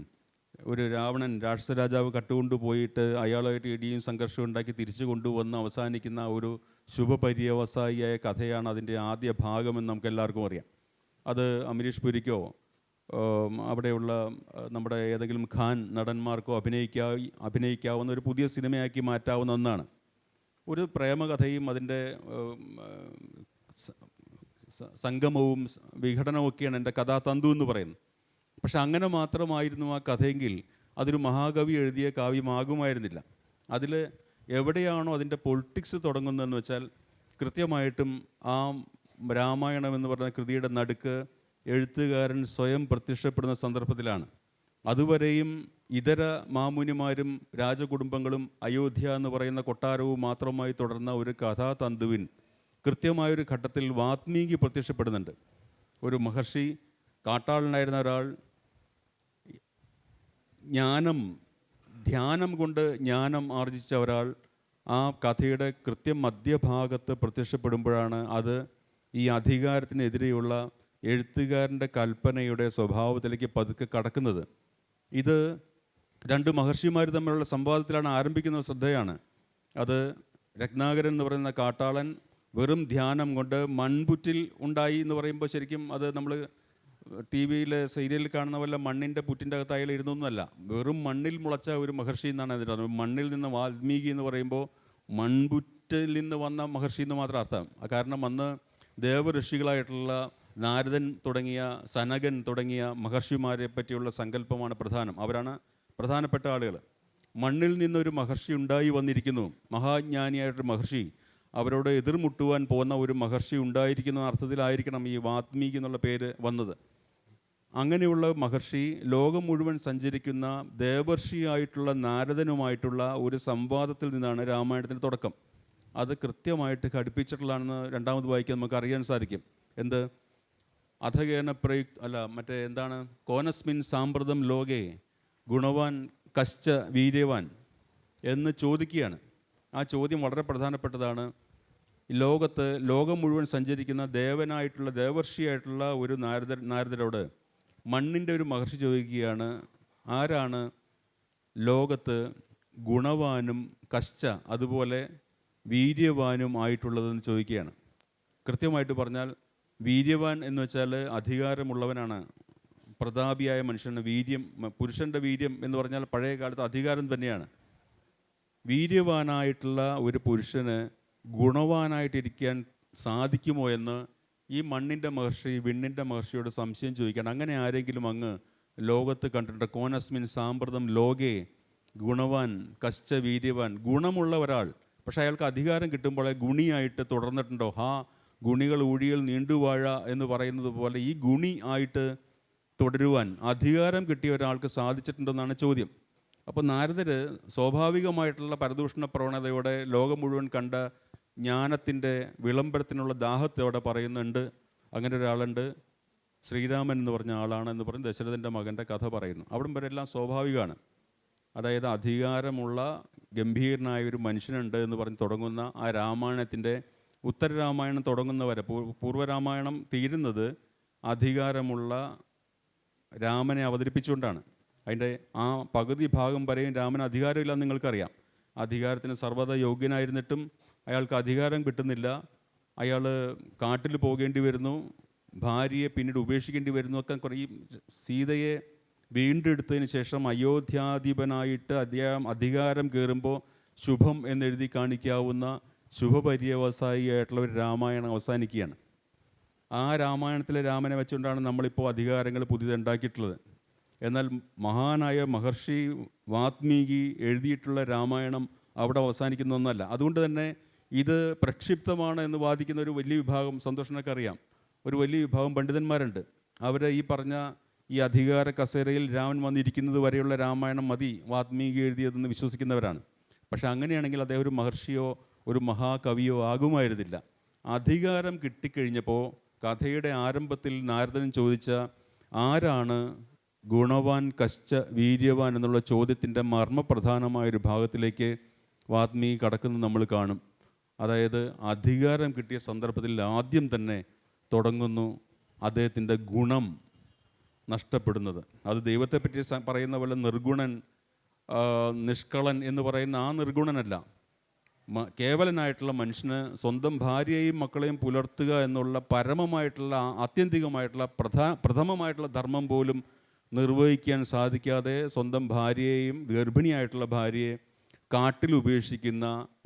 ഒരു രാവണൻ രാക്ഷസ രാജാവ് കട്ടുകൊണ്ടുപോയിട്ട് അയാളായിട്ട് ഇടിയും സംഘർഷവും ഉണ്ടാക്കി തിരിച്ചു കൊണ്ടുവന്ന് അവസാനിക്കുന്ന ഒരു ശുഭപര്യവസായിയായ കഥയാണ് അതിൻ്റെ ആദ്യ ഭാഗമെന്ന് നമുക്ക് എല്ലാവർക്കും അറിയാം. അത് അമരീഷ് പുരിക്കോ അവിടെയുള്ള നമ്മുടെ ഏതെങ്കിലും ഖാൻ നടന്മാർക്കോ അഭിനയിക്കാവുന്ന ഒരു പുതിയ സിനിമയാക്കി മാറ്റാവുന്ന ഒന്നാണ്. ഒരു പ്രേമകഥയും അതിൻ്റെ സംഗമവും വിഘടനവും ഒക്കെയാണ് എൻ്റെ കഥാതന്തു എന്ന് പറയുന്നത്. പക്ഷെ അങ്ങനെ മാത്രമായിരുന്നു ആ കഥയെങ്കിൽ അതൊരു മഹാകവി എഴുതിയ കാവ്യമാകുമായിരുന്നില്ല. അതിൽ എവിടെയാണോ അതിൻ്റെ പൊളിറ്റിക്സ് തുടങ്ങുന്നതെന്ന് വെച്ചാൽ കൃത്യമായിട്ടും ആ രാമായണം എന്ന് പറഞ്ഞ കൃതിയുടെ നടുക്ക് എഴുത്തുകാരൻ സ്വയം പ്രത്യക്ഷപ്പെടുന്ന സന്ദർഭത്തിലാണ്. അതുവരെയും ഇതര മാമുനിമാരും രാജകുടുംബങ്ങളും അയോധ്യ എന്ന് പറയുന്ന കൊട്ടാരവും മാത്രമായി തുടർന്ന ഒരു കഥാതന്തുവിൻ കൃത്യമായൊരു ഘട്ടത്തിൽ വാത്മീകി പ്രത്യക്ഷപ്പെടുന്നുണ്ട്. ഒരു മഹർഷി, കാട്ടാളനായിരുന്ന ഒരാൾ, ധ്യാനം കൊണ്ട് ജ്ഞാനം ആർജിച്ച ഒരാൾ ആ കഥയുടെ കൃത്യം മധ്യഭാഗത്ത് പ്രത്യക്ഷപ്പെടുമ്പോഴാണ് അത് ഈ അധികാരത്തിനെതിരെയുള്ള എഴുത്തുകാരൻ്റെ കൽപ്പനയുടെ സ്വഭാവത്തിലേക്ക് പതുക്കെ കടക്കുന്നത്. ഇത് രണ്ട് മഹർഷിമാർ തമ്മിലുള്ള സംവാദത്തിലാണ് ആരംഭിക്കുന്നത്. ശ്രദ്ധയാണ്. അത് രത്നാകരൻ എന്ന് പറയുന്ന കാട്ടാളൻ വെറും ധ്യാനം കൊണ്ട് മൺപുറ്റിൽ ഉണ്ടായി എന്ന് പറയുമ്പോൾ ശരിക്കും അത് നമ്മൾ ടി വിയിലെ സീരിയലിൽ കാണുന്ന പോലെ മണ്ണിൻ്റെ പുറ്റിൻ്റെ അകത്ത് അയാൾ ഇരുന്നൊന്നുമല്ല. വെറും മണ്ണിൽ മുളച്ച ഒരു മഹർഷി എന്നാണ് അതിൻ്റെ അർത്ഥം. മണ്ണിൽ നിന്ന് വാൽമീകി എന്ന് പറയുമ്പോൾ മൺപുറ്റിൽ നിന്ന് വന്ന മഹർഷി എന്ന് മാത്രം അർത്ഥം. കാരണം അന്ന് ദേവഋഷികളായിട്ടുള്ള നാരദൻ തുടങ്ങിയ സനകൻ തുടങ്ങിയ മഹർഷിമാരെ പറ്റിയുള്ള സങ്കല്പമാണ് പ്രധാനം. അവരാണ് പ്രധാനപ്പെട്ട ആളുകൾ. മണ്ണിൽ നിന്നൊരു മഹർഷി ഉണ്ടായി വന്നിരിക്കുന്നു, മഹാജ്ഞാനിയായിട്ടൊരു മഹർഷി, അവരോട് എതിർമുട്ടുവാൻ പോകുന്ന ഒരു മഹർഷി ഉണ്ടായിരിക്കുന്ന അർത്ഥത്തിലായിരിക്കണം ഈ വാത്മീകി എന്നുള്ള പേര് വന്നത്. അങ്ങനെയുള്ള മഹർഷി ലോകം മുഴുവൻ സഞ്ചരിക്കുന്ന ദേവർഷിയായിട്ടുള്ള നാരദനുമായിട്ടുള്ള ഒരു സംവാദത്തിൽ നിന്നാണ് രാമായണത്തിൻ്റെ തുടക്കം. അത് കൃത്യമായിട്ട് ഘടിപ്പിച്ചിട്ടുള്ളതാണെന്ന് രണ്ടാമത് വായിക്കാൻ നമുക്ക് അറിയാൻ സാധിക്കും. എന്ത് അധകേന കോനസ്മിൻ സാമ്പ്രതം ലോകേ ഗുണവാൻ കശ്ച വീര്യവാൻ എന്ന് ചോദിക്കുകയാണ്. ആ ചോദ്യം വളരെ പ്രധാനപ്പെട്ടതാണ്. ലോകം മുഴുവൻ സഞ്ചരിക്കുന്ന ദേവനായിട്ടുള്ള ദേവർഷിയായിട്ടുള്ള ഒരു നാരദരോട് മണ്ണിൻ്റെ ഒരു മഹർഷി ചോദിക്കുകയാണ്, ആരാണ് ലോകത്ത് ഗുണവാനും കശ്ച അതുപോലെ വീര്യവാനും ആയിട്ടുള്ളതെന്ന് ചോദിക്കുകയാണ്. കൃത്യമായിട്ട് പറഞ്ഞാൽ വീര്യവാൻ എന്ന് വെച്ചാൽ അധികാരമുള്ളവനാണ്, പ്രതാപിയായ മനുഷ്യന് വീര്യം, പുരുഷൻ്റെ വീര്യം എന്ന് പറഞ്ഞാൽ പഴയ കാലത്ത് അധികാരം തന്നെയാണ്. വീര്യവാനായിട്ടുള്ള ഒരു പുരുഷന് ഗുണവാനായിട്ടിരിക്കാൻ സാധിക്കുമോ എന്ന് ഈ മണ്ണിൻ്റെ മഹർഷി വിണ്ണിൻ്റെ മഹർഷിയോട് സംശയം ചോദിക്കണം. അങ്ങനെ ആരെങ്കിലും അങ്ങ് ലോകത്ത് കണ്ടിട്ടുണ്ട്? കോനസ്മിൻ സാമ്പ്രതം ലോകേ ഗുണവാൻ കശ്ച വീര്യവാൻ. ഗുണമുള്ള ഒരാൾ, പക്ഷേ അയാൾക്ക് അധികാരം കിട്ടുമ്പോൾ ഗുണിയായിട്ട് തുടർന്നിട്ടുണ്ടോ? ഗുണികൾ ഊഴികൾ നീണ്ടുവാഴ എന്ന് പറയുന്നത് പോലെ ഈ ഗുണി ആയിട്ട് തുടരുവാൻ അധികാരം കിട്ടിയ ഒരാൾക്ക് സാധിച്ചിട്ടുണ്ടെന്നാണ് ചോദ്യം. അപ്പോൾ നാരദർ സ്വാഭാവികമായിട്ടുള്ള പരദൂഷണ പ്രവണതയോടെ ലോകം മുഴുവൻ കണ്ട ജ്ഞാനത്തിൻ്റെ വിളംബരത്തിനുള്ള ദാഹത്തോടെ പറയുന്നുണ്ട്, അങ്ങനെ ഒരാളുണ്ട്, ശ്രീരാമൻ എന്ന് പറഞ്ഞ ആളാണ് എന്ന് പറഞ്ഞ് ദശരഥൻ്റെ മകൻ്റെ കഥ പറയുന്നു. അവിടം വരെ എല്ലാം സ്വാഭാവികമാണ്. അതായത് അധികാരമുള്ള ഗംഭീരനായ ഒരു മനുഷ്യനുണ്ട് എന്ന് പറഞ്ഞ് തുടങ്ങുന്ന ആ രാമായണത്തിൻ്റെ ഉത്തരരാമായണം തുടങ്ങുന്നവരെ, പൂർവ്വരാമായണം തീരുന്നത് അധികാരമുള്ള രാമനെ അവതരിപ്പിച്ചുകൊണ്ടാണ്. അതിൻ്റെ ആ പകുതി ഭാഗം വരെയും രാമന് അധികാരമില്ലെന്ന് നിങ്ങൾക്കറിയാം. അധികാരത്തിന് സർവ്വത യോഗ്യനായിരുന്നിട്ടും അയാൾക്ക് അധികാരം കിട്ടുന്നില്ല. അയാൾ കാട്ടിൽ പോകേണ്ടി വരുന്നു, ഭാര്യയെ പിന്നീട് ഉപേക്ഷിക്കേണ്ടി വരുന്നു. ഒക്കെ ഈ സീതയെ വീണ്ടെടുത്തതിന് ശേഷം അയോധ്യാധിപനായിട്ട് അധികാരം കയറുമ്പോൾ ശുഭം എന്നെഴുതി കാണിക്കാവുന്ന ശുഭപര്യവസായിയായിട്ടുള്ള ഒരു രാമായണം അവസാനിക്കുകയാണ്. ആ രാമായണത്തിലെ രാമനെ വെച്ചുകൊണ്ടാണ് നമ്മളിപ്പോൾ അധികാരങ്ങൾ പുതിയതുണ്ടാക്കിയിട്ടുള്ളത്. എന്നാൽ മഹാനായ മഹർഷി വാത്മീകി എഴുതിയിട്ടുള്ള രാമായണം അവിടെ അവസാനിക്കുന്ന ഒന്നല്ല. അതുകൊണ്ട് തന്നെ ഇത് പ്രക്ഷിപ്തമാണ് എന്ന് വാദിക്കുന്ന ഒരു വലിയ വിഭാഗം, സന്തോഷനൊക്കെ അറിയാം, ഒരു വലിയ വിഭാഗം പണ്ഡിതന്മാരുണ്ട്. അവർ ഈ പറഞ്ഞ ഈ അധികാര കസേരയിൽ രാമൻ വന്നിരിക്കുന്നത് വരെയുള്ള രാമായണം മതി വാത്മീകി എഴുതിയതെന്ന് വിശ്വസിക്കുന്നവരാണ്. പക്ഷെ അങ്ങനെയാണെങ്കിൽ അദ്ദേഹം ഒരു മഹർഷിയോ ഒരു മഹാകവിയോ ആകുമായിരുന്നില്ല. അധികാരം കിട്ടിക്കഴിഞ്ഞപ്പോൾ കഥയുടെ ആരംഭത്തിൽ നാരദൻ ചോദിച്ച ആരാണ് ഗുണവാൻ കശ്ച വീര്യവാൻ എന്നുള്ള ചോദ്യത്തിൻ്റെ മർമ്മപ്രധാനമായൊരു ഭാഗത്തിലേക്ക് വാത്മീകി കടക്കുന്നത് നമ്മൾ കാണും. അതായത് അധികാരം കിട്ടിയ സന്ദർഭത്തിൽ ആദ്യം തന്നെ തുടങ്ങുന്നു അദ്ദേഹത്തിൻ്റെ ഗുണം നഷ്ടപ്പെടുന്നത്. അത് ദൈവത്തെപ്പറ്റി പറയുന്ന പോലെ നിർഗുണൻ, നിഷ്കളൻ എന്ന് പറയുന്ന ആ നിർഗുണനല്ല. കേവലനായിട്ടുള്ള മനുഷ്യന് സ്വന്തം ഭാര്യയെയും മക്കളെയും പുലർത്തുക എന്നുള്ള പരമമായിട്ടുള്ള ആത്യന്തികമായിട്ടുള്ള പ്രഥമമായിട്ടുള്ള ധർമ്മം പോലും നിർവഹിക്കാൻ സാധിക്കാതെ സ്വന്തം ഭാര്യയെയും ഗർഭിണിയായിട്ടുള്ള ഭാര്യയെ കാട്ടിൽ ഉപേക്ഷിക്കുന്ന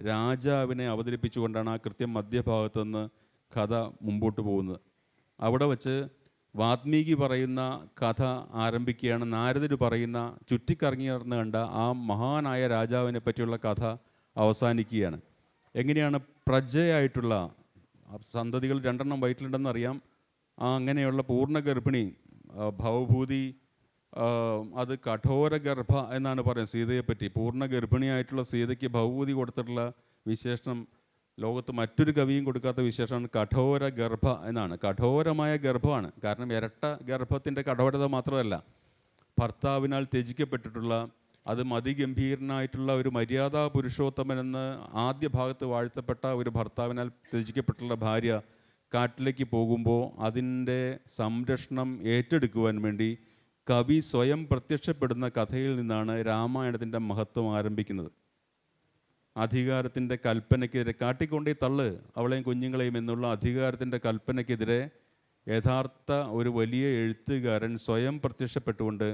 രാജാവിനെ അവതരിപ്പിച്ചുകൊണ്ടാണ് ആ കൃത്യം മധ്യഭാഗത്തു നിന്ന് കഥ മുമ്പോട്ട് പോകുന്നത്. അവിടെ വച്ച് വാത്മീകി പറയുന്ന കഥ ആരംഭിക്കുകയാണ്. നാരദർ പറയുന്ന ചുറ്റിക്കറങ്ങി നടന്ന് കണ്ട ആ മഹാനായ രാജാവിനെ പറ്റിയുള്ള കഥ അവസാനിക്കുകയാണ്. എങ്ങനെയാണ് പ്രജയായിട്ടുള്ള സന്തതികൾ 2 വയറ്റിലുണ്ടെന്നറിയാം. അങ്ങനെയുള്ള പൂർണ്ണ ഗർഭിണി ഭവഭൂതി, അത് കഠോര ഗർഭ എന്നാണ് പറയുന്നത് സീതയെപ്പറ്റി. പൂർണ്ണ ഗർഭിണിയായിട്ടുള്ള സീതയ്ക്ക് ഭവഭൂതി കൊടുത്തിട്ടുള്ള വിശേഷണം ലോകത്ത് മറ്റൊരു കവിയും കൊടുക്കാത്ത വിശേഷമാണ് കഠോര ഗർഭ എന്നാണ്. കഠോരമായ ഗർഭമാണ്. കാരണം ഇരട്ട ഗർഭത്തിൻ്റെ കഠോരത മാത്രമല്ല, ഭർത്താവിനാൽ ത്യജിക്കപ്പെട്ടിട്ടുള്ള, അത് മതിഗംഭീരനായിട്ടുള്ള ഒരു മര്യാദാ പുരുഷോത്തമനെന്ന് ആദ്യ ഭാഗത്ത് വാഴ്ത്തപ്പെട്ട ഒരു ഭർത്താവിനാൽ ത്യജിക്കപ്പെട്ടുള്ള ഭാര്യ കാട്ടിലേക്ക് പോകുമ്പോൾ അതിൻ്റെ സംരക്ഷണം ഏറ്റെടുക്കുവാൻ വേണ്ടി കവി സ്വയം പ്രത്യക്ഷപ്പെടുന്ന കഥയിൽ നിന്നാണ് രാമായണത്തിൻ്റെ മഹത്വം ആരംഭിക്കുന്നത്. അധികാരത്തിൻ്റെ കൽപ്പനയ്ക്കെതിരെ, കാട്ടിക്കൊണ്ടേ തള്ള് അവളെയും കുഞ്ഞുങ്ങളെയും എന്നുള്ള അധികാരത്തിൻ്റെ കൽപ്പനയ്ക്കെതിരെ യഥാർത്ഥ ഒരു വലിയ എഴുത്തുകാരൻ സ്വയം പ്രത്യക്ഷപ്പെട്ടുകൊണ്ട്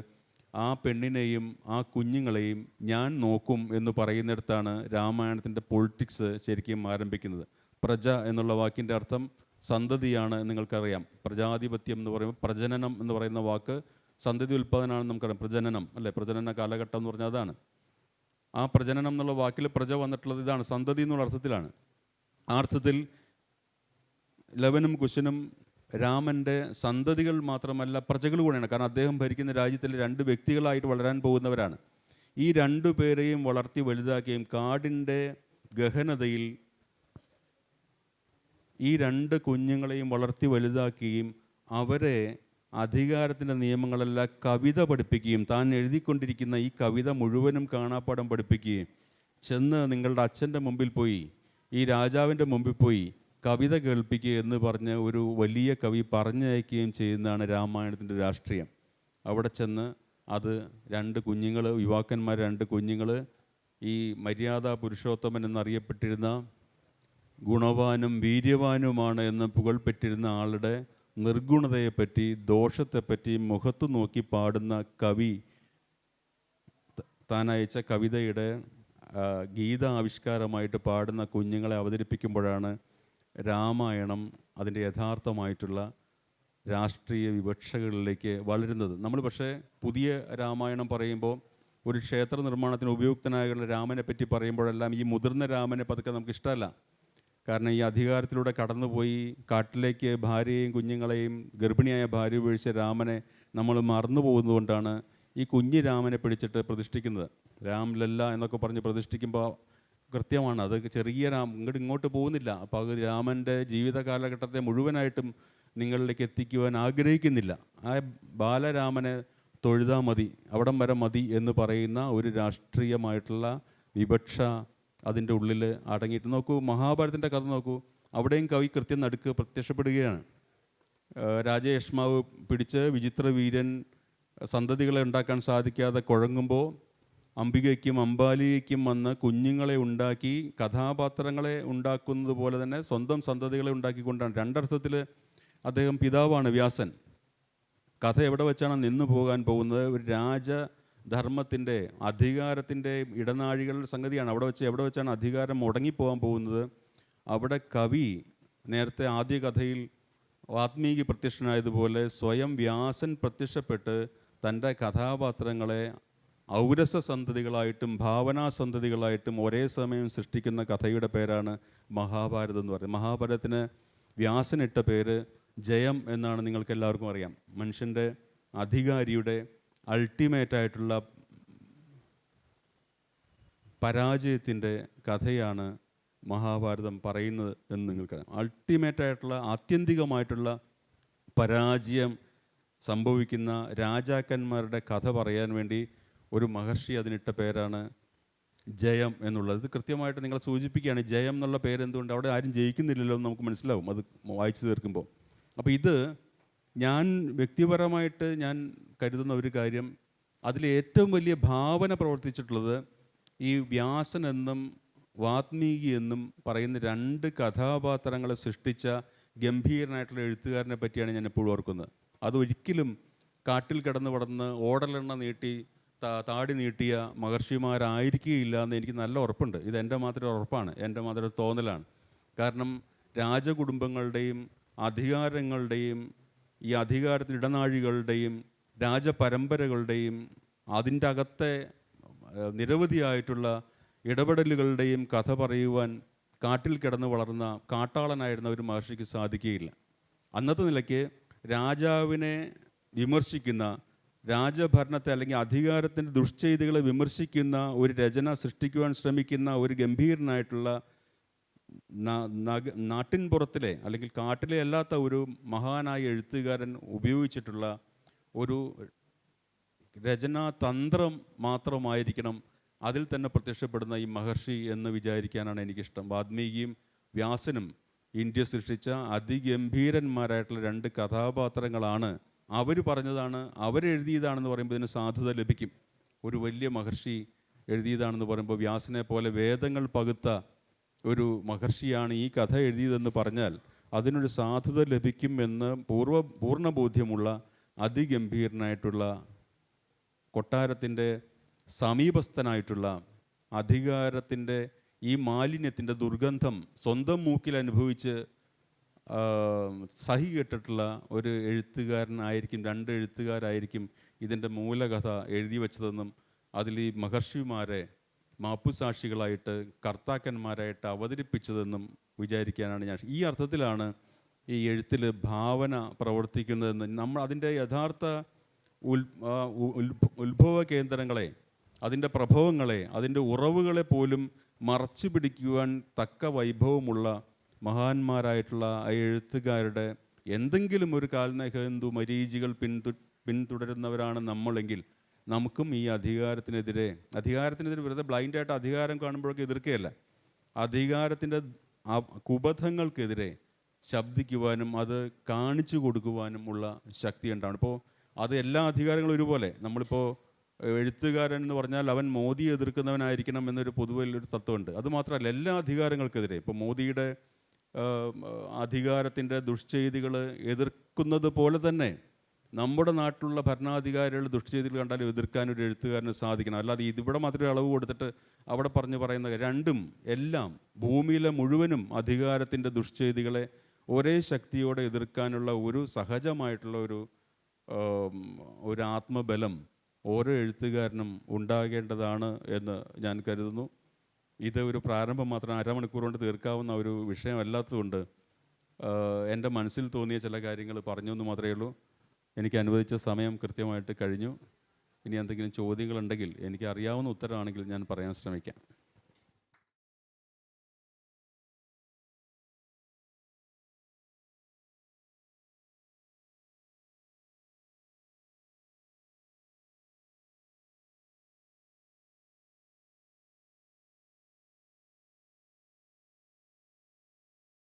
ആ പെണ്ണിനെയും ആ കുഞ്ഞുങ്ങളെയും ഞാൻ നോക്കും എന്ന് പറയുന്നിടത്താണ് രാമായണത്തിൻ്റെ പൊളിറ്റിക്സ് ശരിക്കും ആരംഭിക്കുന്നത്. പ്രജ എന്നുള്ള വാക്കിൻ്റെ അർത്ഥം സന്തതിയാണ് നിങ്ങൾക്കറിയാം. പ്രജാധിപത്യം എന്ന് പറയുമ്പോൾ പ്രജനനം എന്ന് പറയുന്ന വാക്ക് സന്തതി ഉൽപ്പാദനമാണെന്ന് നമുക്കറിയാം. പ്രജനനം അല്ലേ, പ്രജനന കാലഘട്ടം എന്ന് പറഞ്ഞാൽ അതാണ്. ആ പ്രജനനം എന്നുള്ള വാക്കിൽ പ്രജ വന്നിട്ടുള്ളത് ഇതാണ്, സന്തതി എന്നുള്ള അർത്ഥത്തിലാണ്. ആ അർത്ഥത്തിൽ ലവനും കുശനും രാമൻ്റെ സന്തതികൾ മാത്രമല്ല പ്രജകൾ കൂടെയാണ്. കാരണം അദ്ദേഹം ഭരിക്കുന്ന രാജ്യത്തിൽ 2 വ്യക്തികളായിട്ട് വളരാൻ പോകുന്നവരാണ്. ഈ 2 പേരെയും വളർത്തി വലുതാക്കുകയും കാടിൻ്റെ ഗഹനതയിൽ ഈ 2 കുഞ്ഞുങ്ങളെയും വളർത്തി വലുതാക്കുകയും അവരെ അധികാരത്തിൻ്റെ നിയമങ്ങളെല്ലാം കവിത പഠിപ്പിക്കുകയും താൻ എഴുതിക്കൊണ്ടിരിക്കുന്ന ഈ കവിത മുഴുവനും കാണാപ്പാഠം പഠിപ്പിക്കുകയും ചെന്ന് നിങ്ങളുടെ അച്ഛൻ്റെ മുമ്പിൽ പോയി, ഈ രാജാവിൻ്റെ മുമ്പിൽ പോയി കവിത കേൾപ്പിക്കുക എന്ന് പറഞ്ഞ് ഒരു വലിയ കവി പറഞ്ഞയക്കുകയും ചെയ്യുന്നതാണ് രാമായണത്തിൻ്റെ രാഷ്ട്രീയം. അവിടെ ചെന്ന് അത് 2 കുഞ്ഞുങ്ങൾ, യുവാക്കന്മാർ 2 കുഞ്ഞുങ്ങൾ, ഈ മര്യാദാ പുരുഷോത്തമൻ എന്നറിയപ്പെട്ടിരുന്ന ഗുണവാനും വീര്യവാനുമാണ് എന്ന് പുകൾപ്പെട്ടിരുന്ന ആളുടെ നിർഗുണതയെപ്പറ്റി, ദോഷത്തെപ്പറ്റി മുഖത്ത് നോക്കി പാടുന്ന കവി താൻ അയച്ച കവിതയുടെ ഗീതാവിഷ്കാരമായിട്ട് പാടുന്ന കുഞ്ഞുങ്ങളെ അവതരിപ്പിക്കുമ്പോഴാണ് രാമായണം അതിൻ്റെ യഥാർത്ഥമായിട്ടുള്ള രാഷ്ട്രീയ വിവക്ഷകളിലേക്ക് വളരുന്നത്. നമ്മൾ പക്ഷേ പുതിയ രാമായണം പറയുമ്പോൾ ഒരു ക്ഷേത്ര നിർമ്മാണത്തിന് ഉപയുക്തനായുള്ള രാമനെ പറ്റി പറയുമ്പോഴെല്ലാം ഈ മുതിർന്ന രാമനെ പതുക്കെ നമുക്ക് ഇഷ്ടമല്ല. കാരണം ഈ അധികാരത്തിലൂടെ കടന്നുപോയി കാട്ടിലേക്ക് ഭാര്യയെയും കുഞ്ഞുങ്ങളെയും ഗർഭിണിയായ ഭാര്യ ഉപേക്ഷിച്ച രാമനെ നമ്മൾ മറന്നു പോകുന്നതുകൊണ്ടാണ് ഈ കുഞ്ഞു രാമനെ പിടിച്ചിട്ട് പ്രതിഷ്ഠിക്കുന്നത്. രാംലല്ല എന്നൊക്കെ പറഞ്ഞ് പ്രതിഷ്ഠിക്കുമ്പോൾ കൃത്യമാണ്, അത് ചെറിയ ഇങ്ങോട്ട് പോകുന്നില്ല. അപ്പോൾ അത് രാമൻ്റെ ജീവിത കാലഘട്ടത്തെ മുഴുവനായിട്ടും നിങ്ങളിലേക്ക് എത്തിക്കുവാൻ ആഗ്രഹിക്കുന്നില്ല. ആ ബാലരാമനെ തൊഴുതാ മതി, അവിടം വരെ മതി എന്ന് പറയുന്ന ഒരു രാഷ്ട്രീയമായിട്ടുള്ള വിവക്ഷ അതിൻ്റെ ഉള്ളിൽ അടങ്ങിയിട്ട്. നോക്കൂ, മഹാഭാരതത്തിൻ്റെ കഥ നോക്കൂ, അവിടെയും കവി കൃത്യം നടുക്ക് പ്രത്യക്ഷപ്പെടുകയാണ്. രാജയക്ഷ്മാവ് പിടിച്ച് വിചിത്രവീരൻ സന്തതികളെ ഉണ്ടാക്കാൻ സാധിക്കാതെ കുഴങ്ങുമ്പോൾ അംബികയ്ക്കും അംബാലികയ്ക്കും വന്ന് കുഞ്ഞുങ്ങളെ ഉണ്ടാക്കി കഥാപാത്രങ്ങളെ ഉണ്ടാക്കുന്നത് പോലെ തന്നെ സ്വന്തം സന്തതികളെ ഉണ്ടാക്കിക്കൊണ്ടാണ്. രണ്ടർത്ഥത്തിൽ അദ്ദേഹം പിതാവാണ് വ്യാസൻ. കഥ എവിടെ വെച്ചാണ് നിന്നു പോകാൻ പോകുന്നത്? ഒരു രാജധർമ്മത്തിൻ്റെ അധികാരത്തിൻ്റെ ഇടനാഴികളുടെ സംഗതിയാണ്. എവിടെ വെച്ചാണ് അധികാരം മുടങ്ങിപ്പോകാൻ പോകുന്നത്? അവിടെ കവി നേരത്തെ ആദ്യ കഥയിൽ വാത്മീകി പ്രത്യക്ഷനായതുപോലെ സ്വയം വ്യാസൻ പ്രത്യക്ഷപ്പെട്ട് തൻ്റെ കഥാപാത്രങ്ങളെ ഔരസ സന്തതികളായിട്ടും ഭാവനാസന്തതികളായിട്ടും ഒരേ സമയം സൃഷ്ടിക്കുന്ന കഥയുടെ പേരാണ് മഹാഭാരതം എന്ന് പറയുന്നത്. മഹാഭാരതത്തിന് വ്യാസനിട്ട പേര് ജയം എന്നാണ് നിങ്ങൾക്ക് എല്ലാവർക്കും അറിയാം. മനുഷ്യൻ്റെ അധികാരിയുടെ അൾട്ടിമേറ്റായിട്ടുള്ള പരാജയത്തിൻ്റെ കഥയാണ് മഹാഭാരതം പറയുന്നത് എന്ന് നിങ്ങൾക്കറിയാം. അൾട്ടിമേറ്റായിട്ടുള്ള ആത്യന്തികമായിട്ടുള്ള പരാജയം സംഭവിക്കുന്ന രാജാക്കന്മാരുടെ കഥ പറയാൻ വേണ്ടി ഒരു മഹർഷി അതിനിട്ട പേരാണ് ജയം എന്നുള്ളത്. ഇത് കൃത്യമായിട്ട് നിങ്ങൾ സൂചിപ്പിക്കുകയാണ്. ജയം എന്നുള്ള പേരെന്തുകൊണ്ട്? അവിടെ ആരും ജയിക്കുന്നില്ലല്ലോ എന്ന് നമുക്ക് മനസ്സിലാവും അത് വായിച്ചു തീർക്കുമ്പോൾ. അപ്പോൾ ഇത് ഞാൻ വ്യക്തിപരമായിട്ട് ഞാൻ കരുതുന്ന ഒരു കാര്യം, അതിലേറ്റവും വലിയ ഭാവന പ്രവർത്തിച്ചിട്ടുള്ളത് ഈ വ്യാസൻ എന്നും വാത്മീകി എന്നും പറയുന്ന രണ്ട് കഥാപാത്രങ്ങളെ സൃഷ്ടിച്ച ഗംഭീരനായിട്ടുള്ള എഴുത്തുകാരനെ പറ്റിയാണ് ഞാൻ എപ്പോഴും ഓർക്കുന്നത്. അതൊരിക്കലും കാട്ടിൽ കിടന്ന് വളർന്ന് ഓടലെണ്ണ നീട്ടി താടി നീട്ടിയ മഹർഷിമാരായിരിക്കുകയില്ല എന്ന് എനിക്ക് നല്ല ഉറപ്പുണ്ട്. ഇത് എൻ്റെ മാത്രം ഉറപ്പാണ്, എൻ്റെ മാത്രം തോന്നലാണ്. കാരണം രാജകുടുംബങ്ങളുടെയും അധികാരങ്ങളുടെയും ഈ അധികാരത്തിൽ ഇടനാഴികളുടെയും രാജപരമ്പരകളുടെയും അതിൻ്റെ അകത്തെ നിരവധിയായിട്ടുള്ള ഇടപെടലുകളുടെയും കഥ പറയുവാൻ കാട്ടിൽ കിടന്ന് വളർന്ന കാട്ടാളനായിരുന്ന ഒരു മഹർഷിക്ക് സാധിക്കുകയില്ല. അന്നത്തെ നിലയ്ക്ക് രാജാവിനെ വിമർശിക്കുന്ന, രാജഭരണത്തെ അല്ലെങ്കിൽ അധികാരത്തിൻ്റെ ദുഷ്ചെയ്തികളെ വിമർശിക്കുന്ന ഒരു രചന സൃഷ്ടിക്കുവാൻ ശ്രമിക്കുന്ന ഒരു ഗംഭീരനായിട്ടുള്ള നാട്ടിൻപുറത്തിലെ അല്ലെങ്കിൽ കാട്ടിലെ അല്ലാത്ത ഒരു മഹാനായ എഴുത്തുകാരൻ ഉപയോഗിച്ചിട്ടുള്ള ഒരു രചനാതന്ത്രം മാത്രമായിരിക്കണം അതിൽ തന്നെ പ്രത്യക്ഷപ്പെടുന്ന ഈ മഹർഷി എന്ന് വിചാരിക്കാനാണ് എനിക്കിഷ്ടം. വാത്മീകിയും വ്യാസനും ഇന്ത്യ സൃഷ്ടിച്ച അതിഗംഭീരന്മാരായിട്ടുള്ള രണ്ട് കഥാപാത്രങ്ങളാണ്. അവർ പറഞ്ഞതാണ്, അവരെഴുതിയതാണെന്ന് പറയുമ്പോൾ ഇതിന് സാധുത ലഭിക്കും. ഒരു വലിയ മഹർഷി എഴുതിയതാണെന്ന് പറയുമ്പോൾ വ്യാസനെ പോലെ വേദങ്ങൾ പകുത്ത ഒരു മഹർഷിയാണ് ഈ കഥ എഴുതിയതെന്ന് പറഞ്ഞാൽ അതിനൊരു സാധുത ലഭിക്കും എന്ന് പൂർണ്ണ ബോധ്യമുള്ള അതിഗംഭീരനായിട്ടുള്ള കൊട്ടാരത്തിൻ്റെ സമീപസ്ഥനായിട്ടുള്ള അധികാരത്തിൻ്റെ ഈ മാലിന്യത്തിൻ്റെ ദുർഗന്ധം സ്വന്തം മൂക്കിൽ അനുഭവിച്ച് സഹി കെട്ടിട്ടുള്ള ഒരു എഴുത്തുകാരനായിരിക്കും, രണ്ട് എഴുത്തുകാരായിരിക്കും ഇതിൻ്റെ മൂലകഥ എഴുതി വച്ചതെന്നും അതിൽ ഈ മഹർഷിമാരെ മാപ്പുസാക്ഷികളായിട്ട് കർത്താക്കന്മാരായിട്ട് അവതരിപ്പിച്ചതെന്നും വിചാരിക്കാനാണ് ഞാൻ. ഈ അർത്ഥത്തിലാണ് ഈ എഴുത്തിൽ ഭാവന പ്രവർത്തിക്കുന്നതെന്ന്. നമ്മൾ അതിൻ്റെ യഥാർത്ഥ ഉത്ഭവ കേന്ദ്രങ്ങളെ, അതിൻ്റെ പ്രഭവങ്ങളെ, അതിൻ്റെ ഉറവുകളെ പോലും മറച്ചു പിടിക്കുവാൻ തക്ക വൈഭവമുള്ള മഹാന്മാരായിട്ടുള്ള ആ എഴുത്തുകാരുടെ എന്തെങ്കിലും ഒരു കാൽനഹന്തു മരീചികൾ പിന്തുടരുന്നവരാണ് നമ്മളെങ്കിൽ നമുക്കും ഈ അധികാരത്തിനെതിരെ വെറുതെ ബ്ലൈൻഡായിട്ട് അധികാരം കാണുമ്പോഴൊക്കെ എതിർക്കുകയല്ല, അധികാരത്തിൻ്റെ കുബധങ്ങൾക്കെതിരെ ശബ്ദിക്കുവാനും അത് കാണിച്ചു കൊടുക്കുവാനും ഉള്ള ശക്തി ഉണ്ടാവണം. ഇപ്പോൾ അത് എല്ലാ അധികാരങ്ങളും ഒരുപോലെ. നമ്മളിപ്പോൾ എഴുത്തുകാരൻ എന്ന് പറഞ്ഞാൽ അവൻ മോദിയെ എതിർക്കുന്നവനായിരിക്കണം എന്നൊരു പൊതുവെ ഒരു തത്വമുണ്ട്. അതുമാത്രമല്ല, എല്ലാ അധികാരങ്ങൾക്കെതിരെ, ഇപ്പോൾ മോദിയുടെ അധികാരത്തിൻ്റെ ദുഷ്ചെയ്തികൾ എതിർക്കുന്നത് പോലെ തന്നെ നമ്മുടെ നാട്ടിലുള്ള ഭരണാധികാരികൾ ദുഷ്ചെയ്തികൾ കണ്ടാലും എതിർക്കാൻ ഒരു എഴുത്തുകാരന് സാധിക്കണം. അല്ലാതെ ഇതിവിടെ മാത്രമേ അളവ് കൊടുത്തിട്ട് അവിടെ പറയുന്ന രണ്ടും എല്ലാം ഭൂമിയിലെ മുഴുവനും അധികാരത്തിൻ്റെ ദുഷ്ചെയ്തികളെ ഒരേ ശക്തിയോടെ എതിർക്കാനുള്ള ഒരു സഹജമായിട്ടുള്ള ഒരു ആത്മബലം ഓരോ എഴുത്തുകാരനും ഉണ്ടാകേണ്ടതാണ് എന്ന് ഞാൻ കരുതുന്നു. ഇത് ഒരു പ്രാരംഭം മാത്രം, അരമണിക്കൂർ കൊണ്ട് തീർക്കാവുന്ന ഒരു വിഷയമല്ലാത്തതുകൊണ്ട് എൻ്റെ മനസ്സിൽ തോന്നിയ ചില കാര്യങ്ങൾ പറഞ്ഞു എന്ന് മാത്രമേ ഉള്ളൂ. എനിക്ക് അനുവദിച്ച സമയം കൃത്യമായിട്ട് കഴിഞ്ഞു. ഇനി എന്തെങ്കിലും ചോദ്യങ്ങളുണ്ടെങ്കിൽ എനിക്ക് അറിയാവുന്ന ഉത്തരമാണെങ്കിൽ ഞാൻ പറയാൻ ശ്രമിക്കാം.